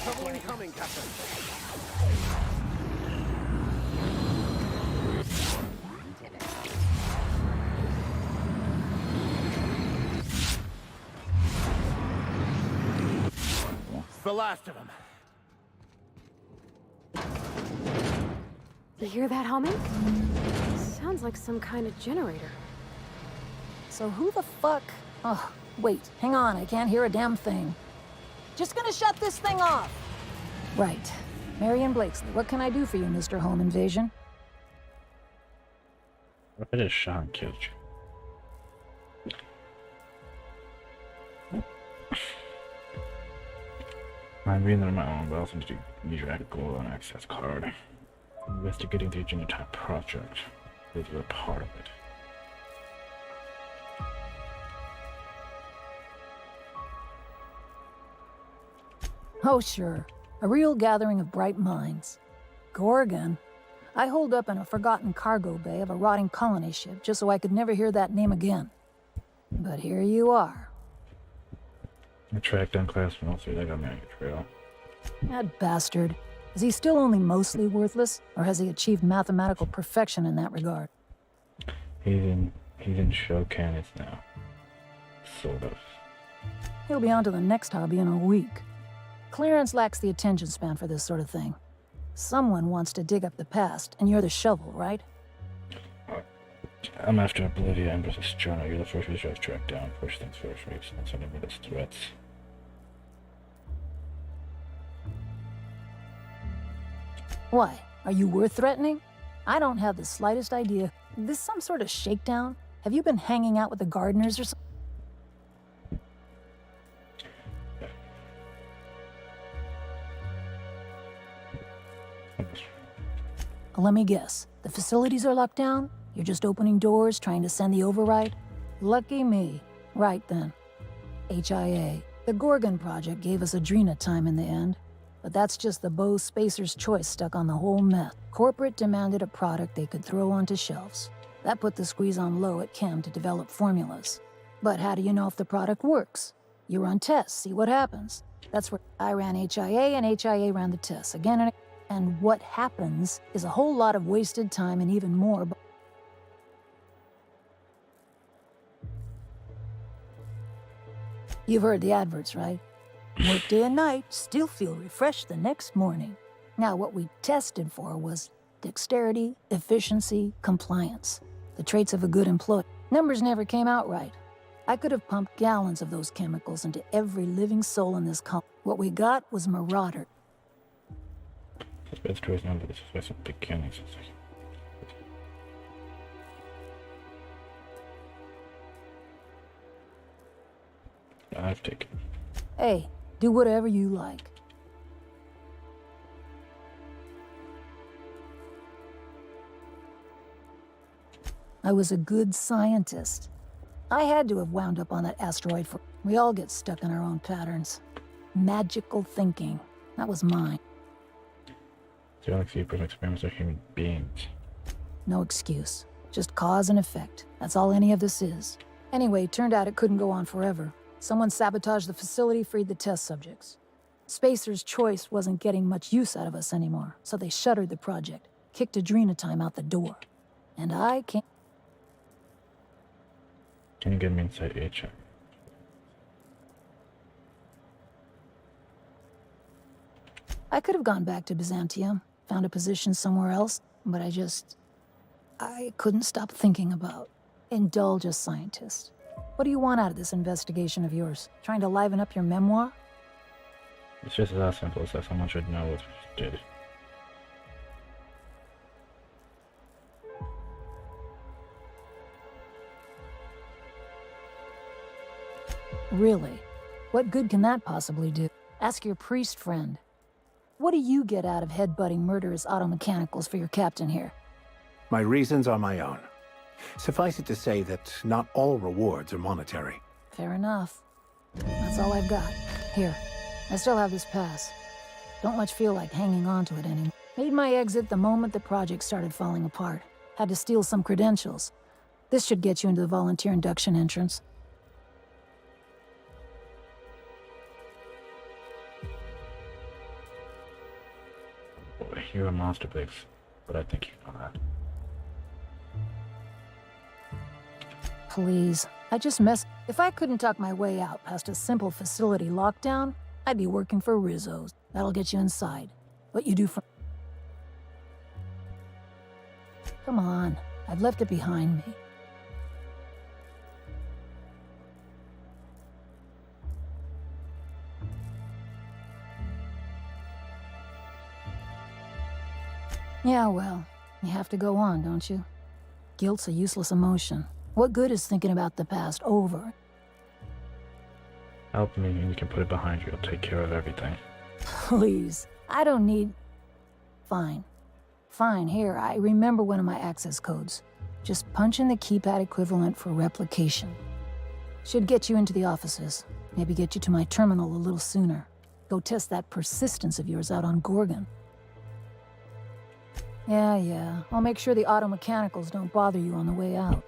Speaker 13: Trouble incoming, Captain. The last of them.
Speaker 6: You hear that humming? Sounds like some kind of generator.
Speaker 17: So who the fuck... Oh, wait, hang on, I can't hear a damn thing. Just gonna shut this thing off. Right. Marion Blakesley, what can I do for you, Mr. Home Invasion?
Speaker 1: What if I just shot and killed you? I'm reading them on my own, but I also need your gold on access card. Investigating the Genotype project. This is a part of it.
Speaker 17: Oh, sure. A real gathering of bright minds. Gorgon? I holed up in a forgotten cargo bay of a rotting colony ship just so I could never hear that name again. But here you are.
Speaker 1: I tracked down Class 103, that got me on your trail.
Speaker 17: That bastard. Is he still only mostly worthless, or has he achieved mathematical perfection in that regard?
Speaker 1: He's in show candidates now. Sort of.
Speaker 17: He'll be on to the next hobby in a week. Clarence lacks the attention span for this sort of thing. Someone wants to dig up the past, and you're the shovel, right?
Speaker 1: I'm after Oblivia and versus Jonah. You're the first researcher I've tracked down. First things first, Reeves. That's sending me those threats.
Speaker 17: Why? Are you worth threatening? I don't have the slightest idea. Is this some sort of shakedown? Have you been hanging out with the gardeners or something? Let me guess. The facilities are locked down? You're just opening doors, trying to send the override? Lucky me. Right then. HIA. The Gorgon project gave us Adrena time in the end. But that's just the Bo Spacer's choice stuck on the whole mess. Corporate demanded a product they could throw onto shelves. That put the squeeze on low at Chem to develop formulas. But how do you know if the product works? You run tests, see what happens. That's where I ran HIA and HIA ran the tests again and again. And what happens is a whole lot of wasted time and even more. You've heard the adverts, right? Work day and night, still feel refreshed the next morning. Now, what we tested for was dexterity, efficiency, compliance. The traits of a good employee. Numbers never came out right. I could have pumped gallons of those chemicals into every living soul in this colony. What we got was marauder.
Speaker 1: Suspect trace number. This is some beginnings. I've taken.
Speaker 17: Hey, do whatever you like. I was a good scientist. I had to have wound up on that asteroid for... We all get stuck in our own patterns. Magical thinking. That was mine.
Speaker 1: The only few experiments are human beings.
Speaker 17: No excuse. Just cause and effect. That's all any of this is. Anyway, turned out it couldn't go on forever. Someone sabotaged the facility, freed the test subjects. Spacer's Choice wasn't getting much use out of us anymore, so they shuttered the project, kicked Adrenatime out the door. And I can't...
Speaker 1: Can you get me inside HR?
Speaker 17: I could have gone back to Byzantium, found a position somewhere else, but I couldn't stop thinking about... Indulge a scientist. What do you want out of this investigation of yours? Trying to liven up your memoir?
Speaker 1: It's just as simple as that someone should know what we did.
Speaker 17: Really? What good can that possibly do? Ask your priest friend. What do you get out of headbutting murderous automechanicals for your captain here?
Speaker 13: My reasons are my own. Suffice it to say that not all rewards are monetary.
Speaker 17: Fair enough. That's all I've got. Here, I still have this pass. Don't much feel like hanging on to it anymore. Made my exit the moment the project started falling apart. Had to steal some credentials. This should get you into the volunteer induction entrance.
Speaker 1: You're a monster pix, but I think you know that.
Speaker 17: Please, If I couldn't talk my way out past a simple facility lockdown, I'd be working for Rizzo's. That'll get you inside. What you do from... Come on, I've left it behind me. Yeah, well, you have to go on, don't you? Guilt's a useless emotion. What good is thinking about the past over?
Speaker 1: Help me and you can put it behind you. I'll take care of everything.
Speaker 17: Please, I don't need... Fine. Fine, here, I remember one of my access codes. Just punch in the keypad equivalent for replication. Should get you into the offices. Maybe get you to my terminal a little sooner. Go test that persistence of yours out on Gorgon. Yeah. I'll make sure the automechanicals don't bother you on the way out.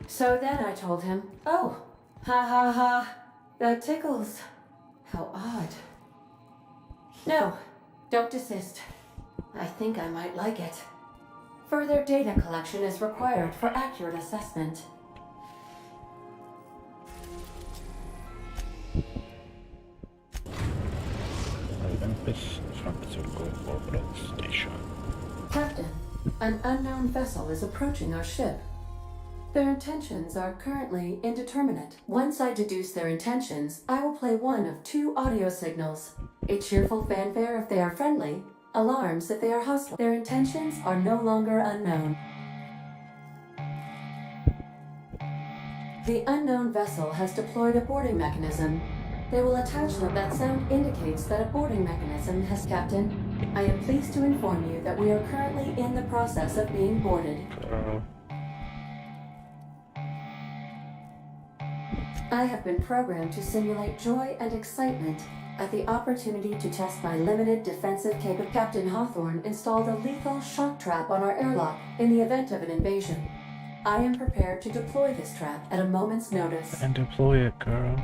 Speaker 2: So then I told him, oh, ha, that tickles. How odd. No, don't desist. I think I might like it. Further data collection is required for accurate assessment.
Speaker 1: Olympus Pharmaceutical Orbital Station.
Speaker 2: Captain, an unknown vessel is approaching our ship. Their intentions are currently indeterminate. Once I deduce their intentions, I will play one of two audio signals. A cheerful fanfare if they are friendly, alarms if they are hostile. Their intentions are no longer unknown. The unknown vessel has deployed a boarding mechanism. They will attach them. That sound indicates that a boarding mechanism has... Captain, I am pleased to inform you that we are currently in the process of being boarded. I have been programmed to simulate joy and excitement at the opportunity to test my limited defensive capability. Captain Hawthorne installed a lethal shock trap on our airlock in the event of an invasion. I am prepared to deploy this trap at a moment's notice.
Speaker 1: And deploy it, girl.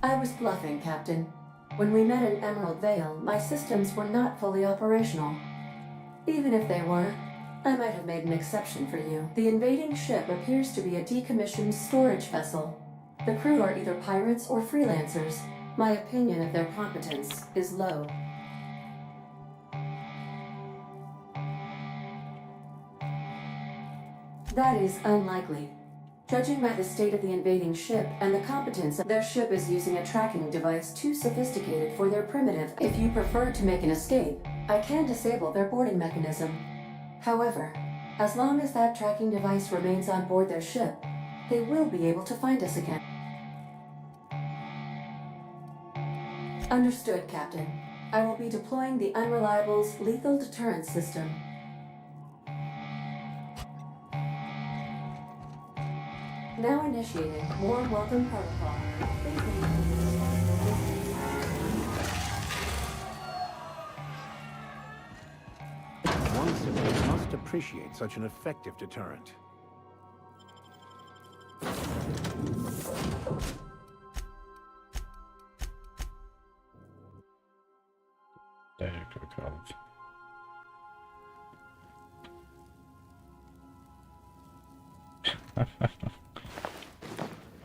Speaker 2: I was bluffing, Captain. When we met in Emerald Vale, my systems were not fully operational. Even if they were, I might have made an exception for you. The invading ship appears to be a decommissioned storage vessel. The crew are either pirates or freelancers. My opinion of their competence is low. That is unlikely. Judging by the state of the invading ship and the competence of their ship is using a tracking device too sophisticated for their primitive. If you prefer to make an escape, I can disable their boarding mechanism. However, as long as that tracking device remains on board their ship, they will be able to find us again. Understood, Captain. I will be deploying the Unreliable's lethal deterrence system. Now initiating warm welcome protocol.
Speaker 13: One simply must appreciate such an effective deterrent.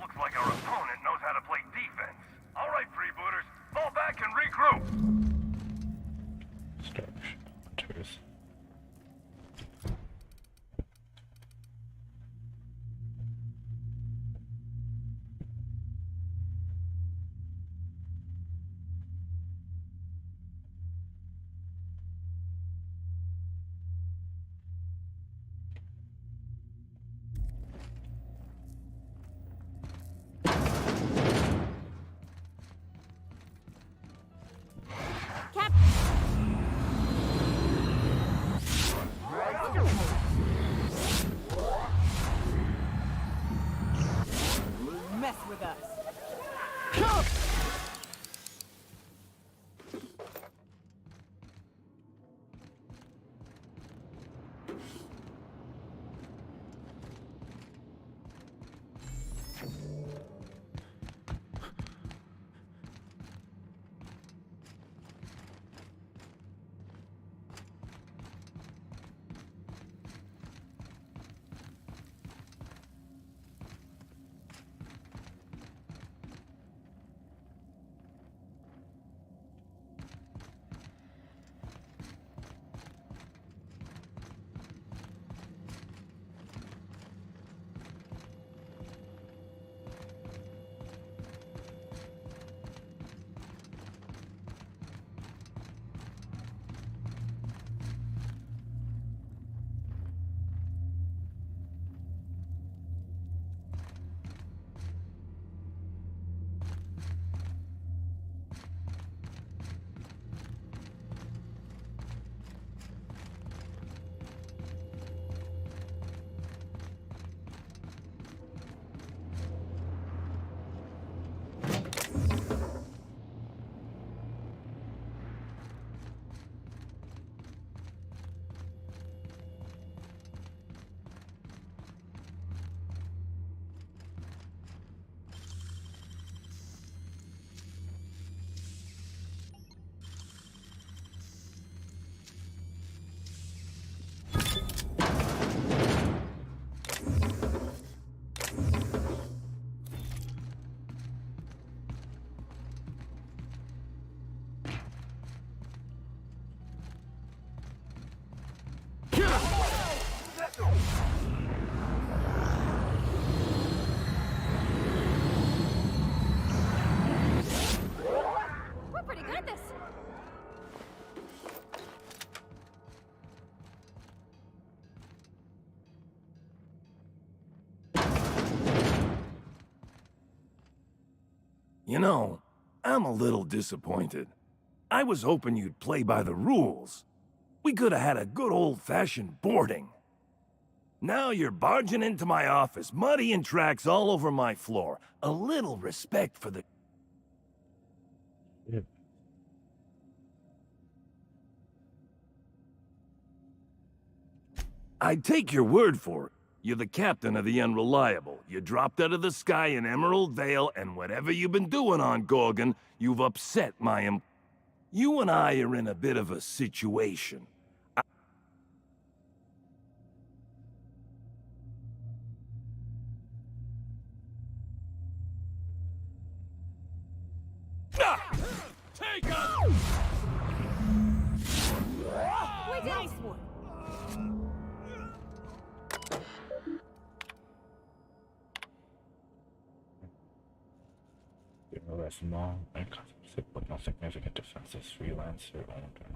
Speaker 18: Looks like our opponent knows how to play defense. All right, freebooters, fall back and regroup.
Speaker 1: Starvation hunters.
Speaker 19: Mess with us.
Speaker 18: You know, I'm a little disappointed. I was hoping you'd play by the rules. We could have had a good old-fashioned boarding. Now you're barging into my office, muddying tracks all over my floor. A little respect for the... I'd take your word for it. You're the captain of the Unreliable. You dropped out of the sky in Emerald Vale, and whatever you've been doing on Gorgon, you've upset my You and I are in a bit of a situation. Take out!
Speaker 19: Nice one.
Speaker 1: Small and concept with no significant defenses, freelancer owned and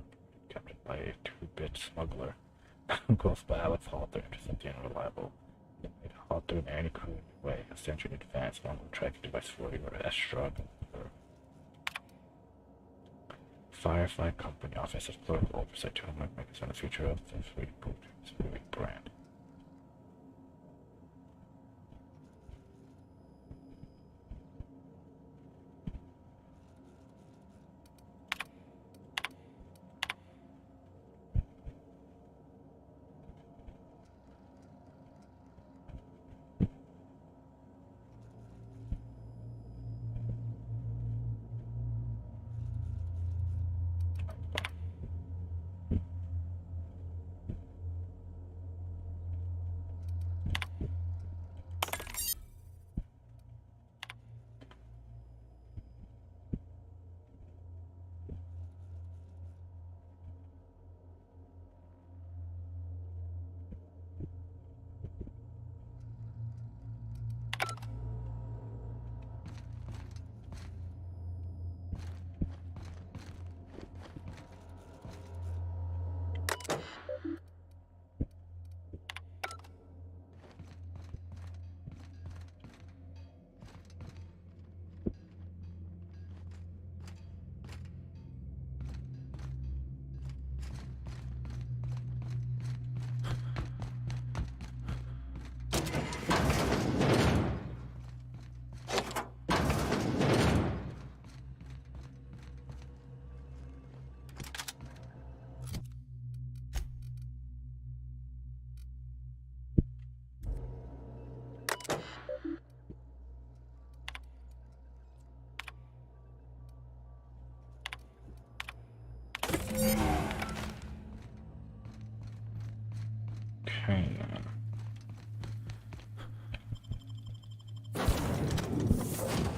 Speaker 1: captured by a 2-bit smuggler who goes by Alex Halter, intercept the Unreliable. He made Halter and any crew in the way, a century in advance, one will track device 40 or S-Shrug. Firefly Company Office has political oversight to make us on the future of the free brand.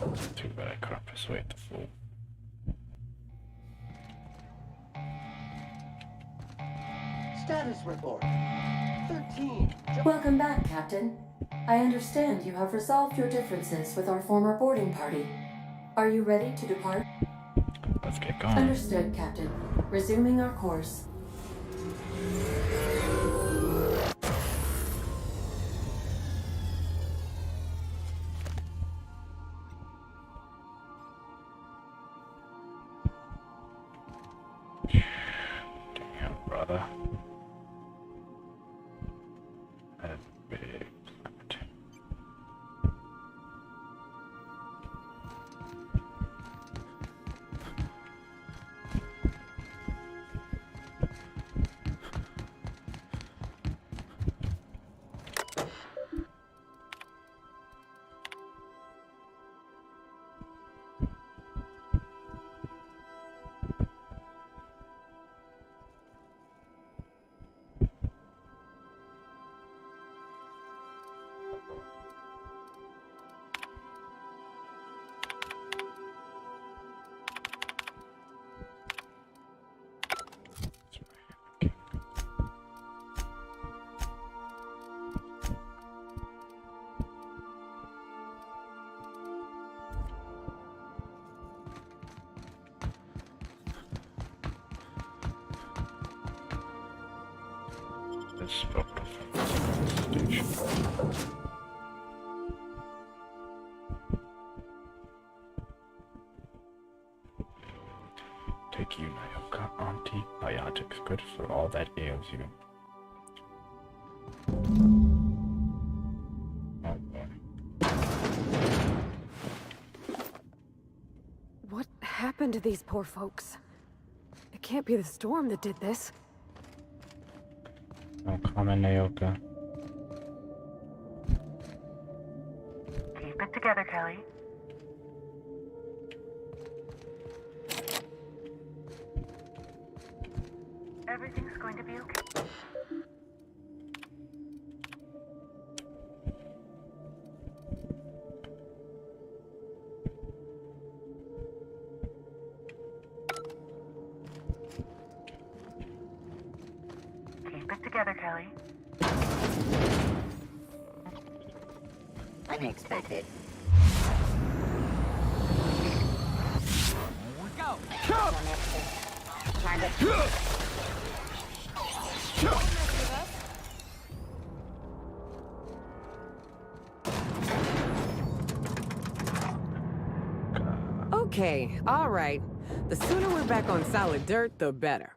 Speaker 1: Okay, too bad I couldn't persuade the fool.
Speaker 20: Status report. 13.
Speaker 2: Welcome back, Captain. I understand you have resolved your differences with our former boarding party. Are you ready to depart?
Speaker 1: Let's get going.
Speaker 2: Understood, Captain. Resuming our course.
Speaker 1: Damn, brother. That's big planet. This photo from the station. Thank you, Nayoka. Antibiotics, good for all that ails you. Oh boy.
Speaker 6: What happened to these poor folks? It can't be the storm that did this.
Speaker 1: No comment, Nayoka.
Speaker 3: Keep it together, Kelly. Everything's going to be okay. Keep it together, Kelly.
Speaker 16: Unexpected.
Speaker 19: Go!
Speaker 16: Target.
Speaker 21: Okay, all right. The sooner we're back on solid dirt, the better.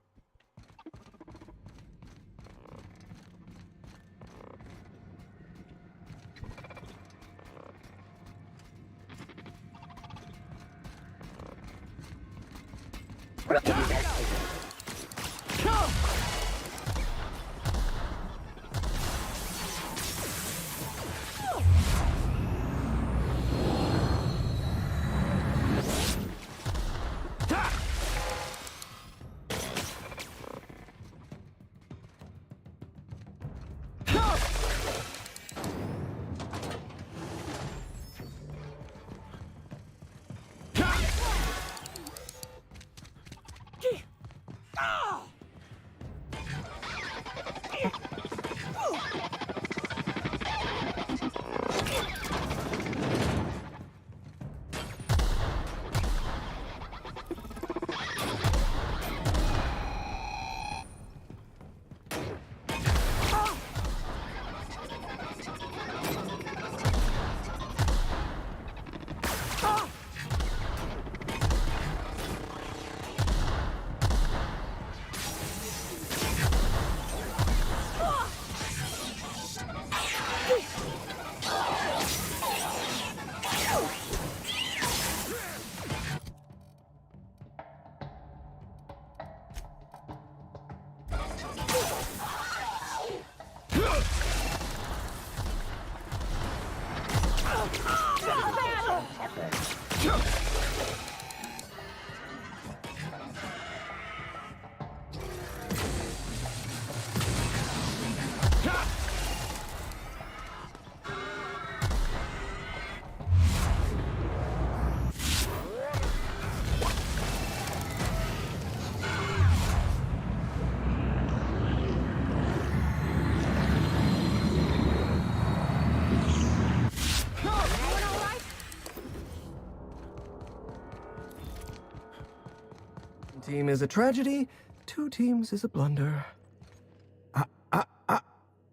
Speaker 22: Team is a tragedy, 2 teams is a blunder.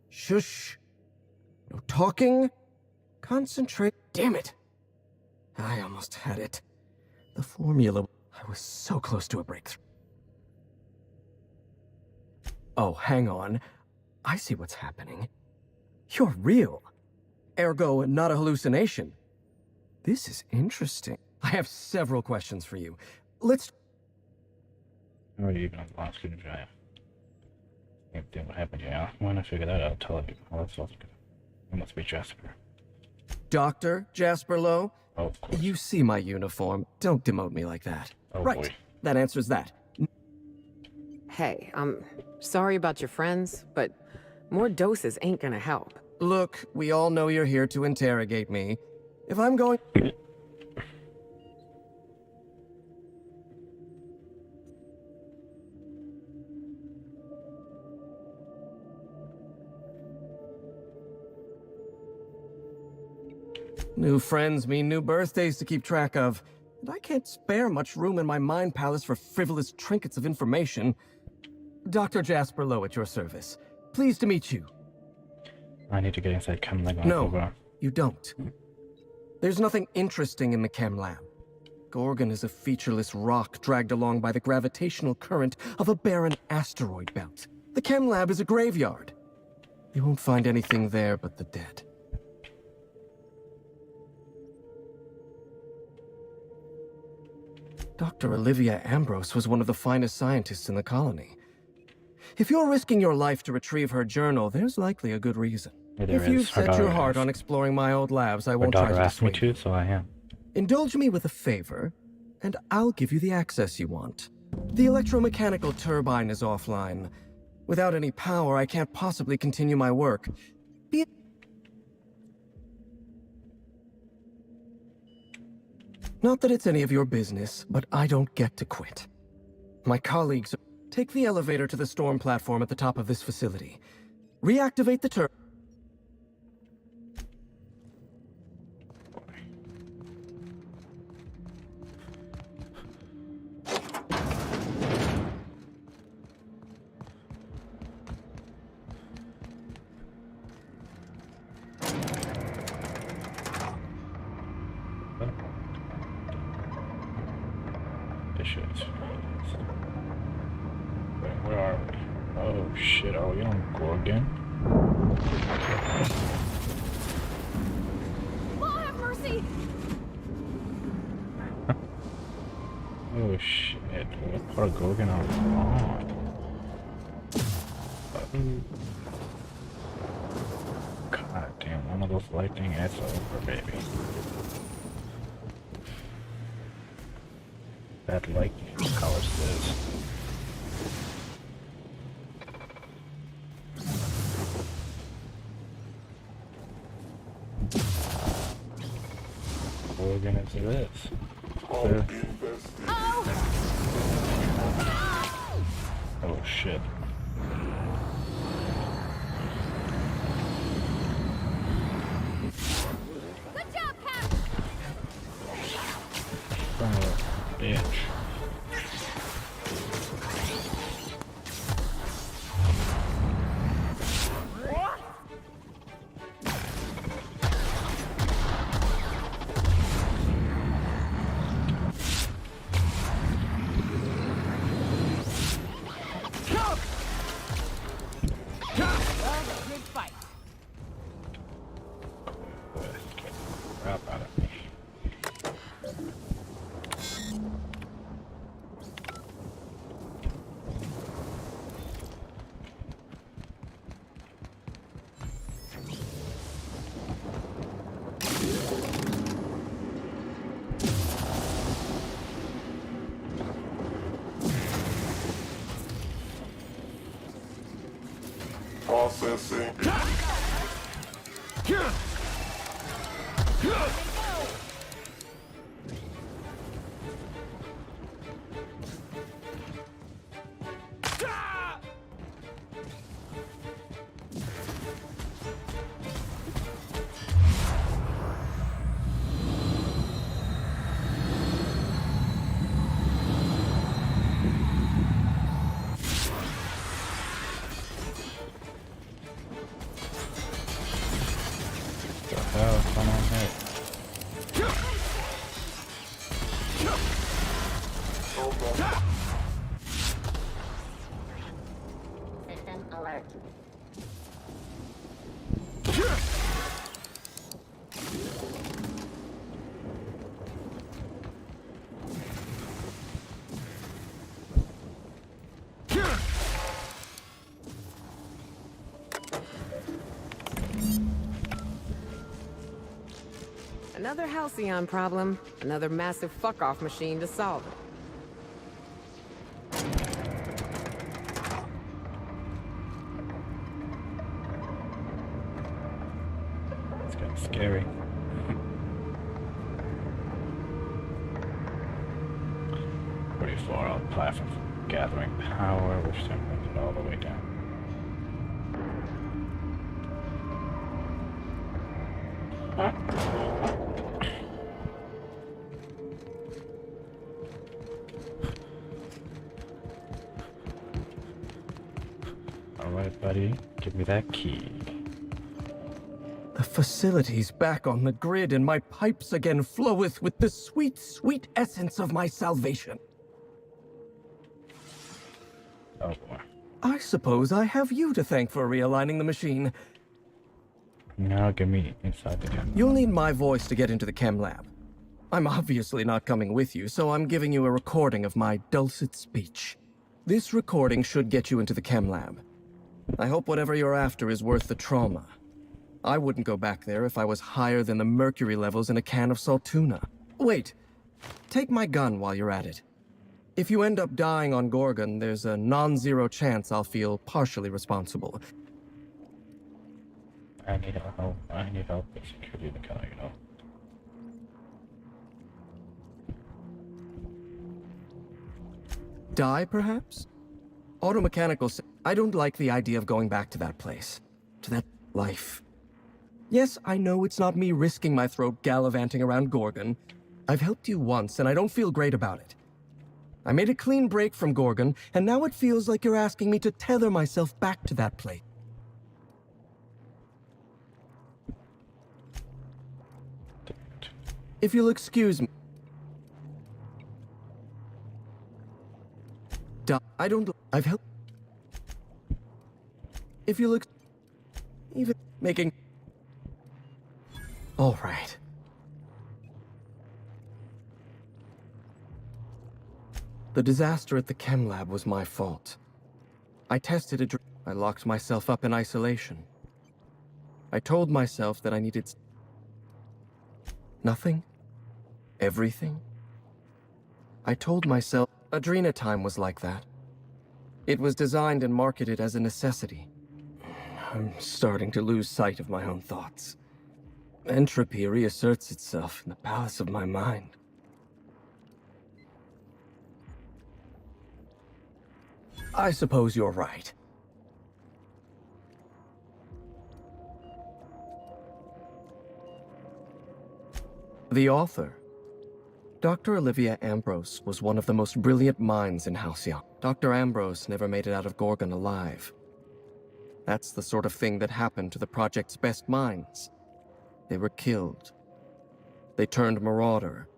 Speaker 22: Shush. No talking. Concentrate. Damn it. I almost had it. The formula. I was so close to a breakthrough. Oh, hang on. I see what's happening. You're real. Ergo, not a hallucination. This is interesting. I have several questions for you. Let's...
Speaker 1: Or even on the last screen of Jaya. Same thing what happened, yeah. When I figure that out, I'll tell you. Oh, that's also good. It must be Jasper.
Speaker 22: Dr. Jasper Lowe?
Speaker 1: Oh, of course.
Speaker 22: You see my uniform. Don't demote me like that.
Speaker 1: Oh,
Speaker 22: right.
Speaker 1: Boy.
Speaker 22: That answers that.
Speaker 21: Hey, I'm sorry about your friends, but more doses ain't gonna help.
Speaker 22: Look, we all know you're here to interrogate me. If I'm going... New friends mean new birthdays to keep track of. And I can't spare much room in my mind palace for frivolous trinkets of information. Dr. Jasper Lowe at your service. Pleased to meet you.
Speaker 1: I need to get inside chem lab.
Speaker 22: No, you don't. There's nothing interesting in the chem lab. Gorgon is a featureless rock dragged along by the gravitational current of a barren asteroid belt. The chem lab is a graveyard. You won't find anything there but the dead. Dr. Olivia Ambrose was one of the finest scientists in the colony. If you're risking your life to retrieve her journal, there's likely a good reason. If you've set your heart on exploring my old labs, I won't try to
Speaker 1: Her daughter asked me
Speaker 22: dissuade
Speaker 1: to, so I am.
Speaker 22: Indulge me with a favor, and I'll give you the access you want. The electromechanical turbine is offline. Without any power, I can't possibly continue my work. Be it... Not that it's any of your business, but I don't get to quit. My colleagues... Take the elevator to the storm platform at the top of this facility. Reactivate the turbine.
Speaker 1: Where are we? Oh shit, are we on Gorgon?
Speaker 19: Law have mercy!
Speaker 1: Oh shit, what part of Gorgon are we on? God damn, one of those lightning hits over, baby. That lightning colors this. Gorgon is this. Oh shit.
Speaker 19: Good job, Cap!
Speaker 1: Son of a bitch.
Speaker 7: Processing.
Speaker 16: System alert.
Speaker 21: Another Halcyon problem. Another massive fuck-off machine to solve it.
Speaker 1: It's kind of scary. Pretty far out platform for gathering power, which then brings it all the way down. Alright, buddy, give me that key.
Speaker 22: facilities back on the grid, and my pipes again floweth with the sweet, sweet essence of my salvation.
Speaker 1: Oh boy.
Speaker 22: I suppose I have you to thank for realigning the machine.
Speaker 1: Now get me inside the chem.
Speaker 22: You'll need my voice to get into the chem lab. I'm obviously not coming with you, so I'm giving you a recording of my dulcet speech. This recording should get you into the chem lab. I hope whatever you're after is worth the trauma. I wouldn't go back there if I was higher than the mercury levels in a can of salt tuna. Wait, take my gun while you're at it. If you end up dying on Gorgon, there's a non-zero chance I'll feel partially responsible.
Speaker 1: I need help. I need help with security in the car, you know.
Speaker 22: Die, perhaps? Automechanical. I don't like the idea of going back to that place. To that life. Yes, I know it's not me risking my throat gallivanting around Gorgon. I've helped you once, and I don't feel great about it. I made a clean break from Gorgon, and now it feels like you're asking me to tether myself back to that place. If you'll excuse me. I don't. I've helped. If you'll even making. All right. The disaster at the chem lab was my fault. I tested a I locked myself up in isolation. I told myself that I needed nothing, everything. I told myself Adrena time was like that. It was designed and marketed as a necessity. I'm starting to lose sight of my own thoughts. Entropy reasserts itself in the palace of my mind. I suppose you're right. The author, Dr. Olivia Ambrose, was one of the most brilliant minds in Halcyon. Dr. Ambrose never made it out of Gorgon alive. That's the sort of thing that happened to the project's best minds. They were killed. They turned marauder.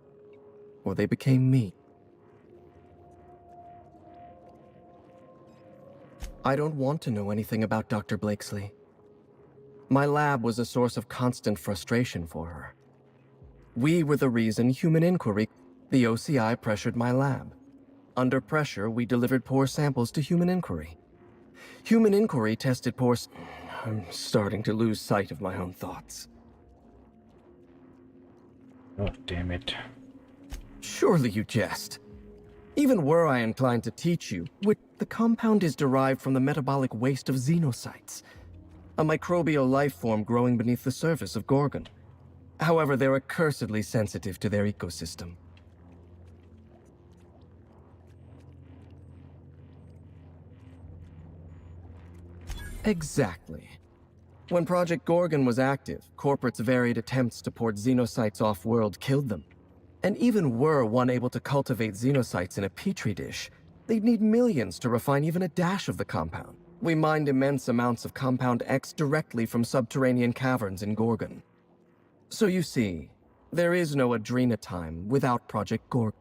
Speaker 22: Or they became me. I don't want to know anything about Dr. Blakesley. My lab was a source of constant frustration for her. We were the reason Human Inquiry, the OCI, pressured my lab. Under pressure, we delivered poor samples to Human Inquiry. Human Inquiry tested poor I'm starting to lose sight of my own thoughts.
Speaker 1: Oh, damn it.
Speaker 22: Surely you jest. Even were I inclined to teach you, the compound is derived from the metabolic waste of xenocytes, a microbial life form growing beneath the surface of Gorgon. However, they're accursedly sensitive to their ecosystem. Exactly. When Project Gorgon was active, corporates' varied attempts to port xenocytes off-world killed them. And even were one able to cultivate xenocytes in a petri dish, they'd need millions to refine even a dash of the compound. We mined immense amounts of Compound X directly from subterranean caverns in Gorgon. So you see, there is no Adrena time without Project Gorgon.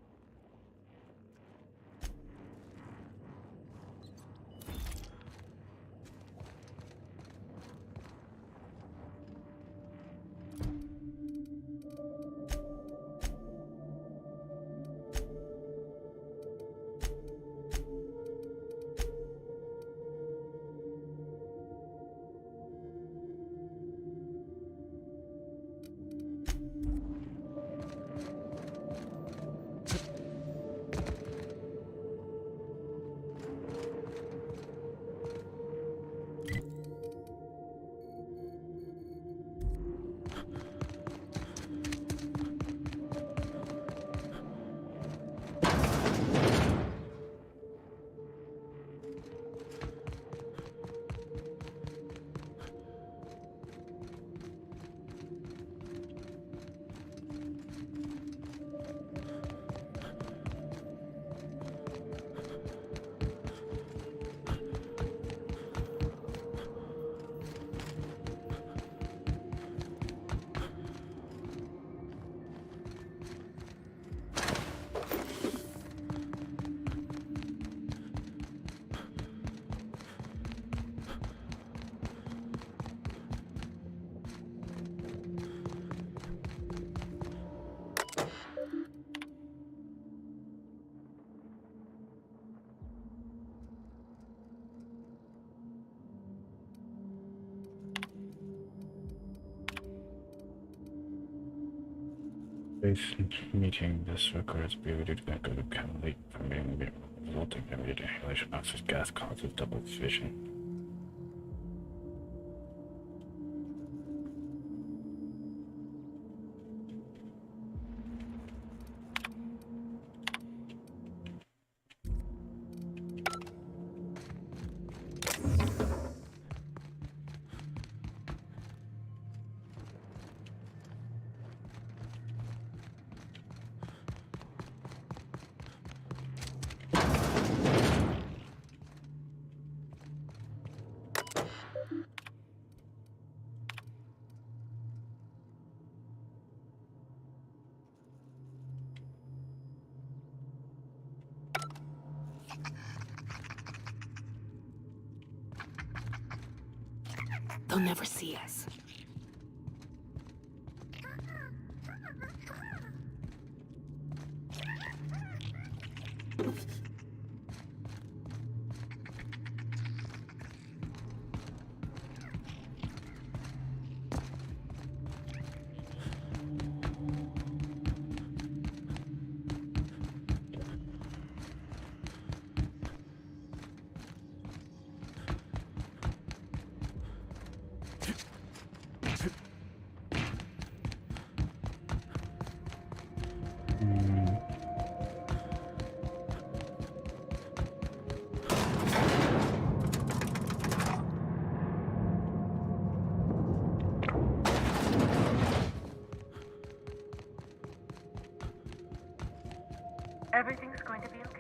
Speaker 1: Base meeting this record is ability to make a chemical leak from being resulting in immediate inhalation of noxious gas causes double fission.
Speaker 6: They'll never see us.
Speaker 3: Everything's going to be okay.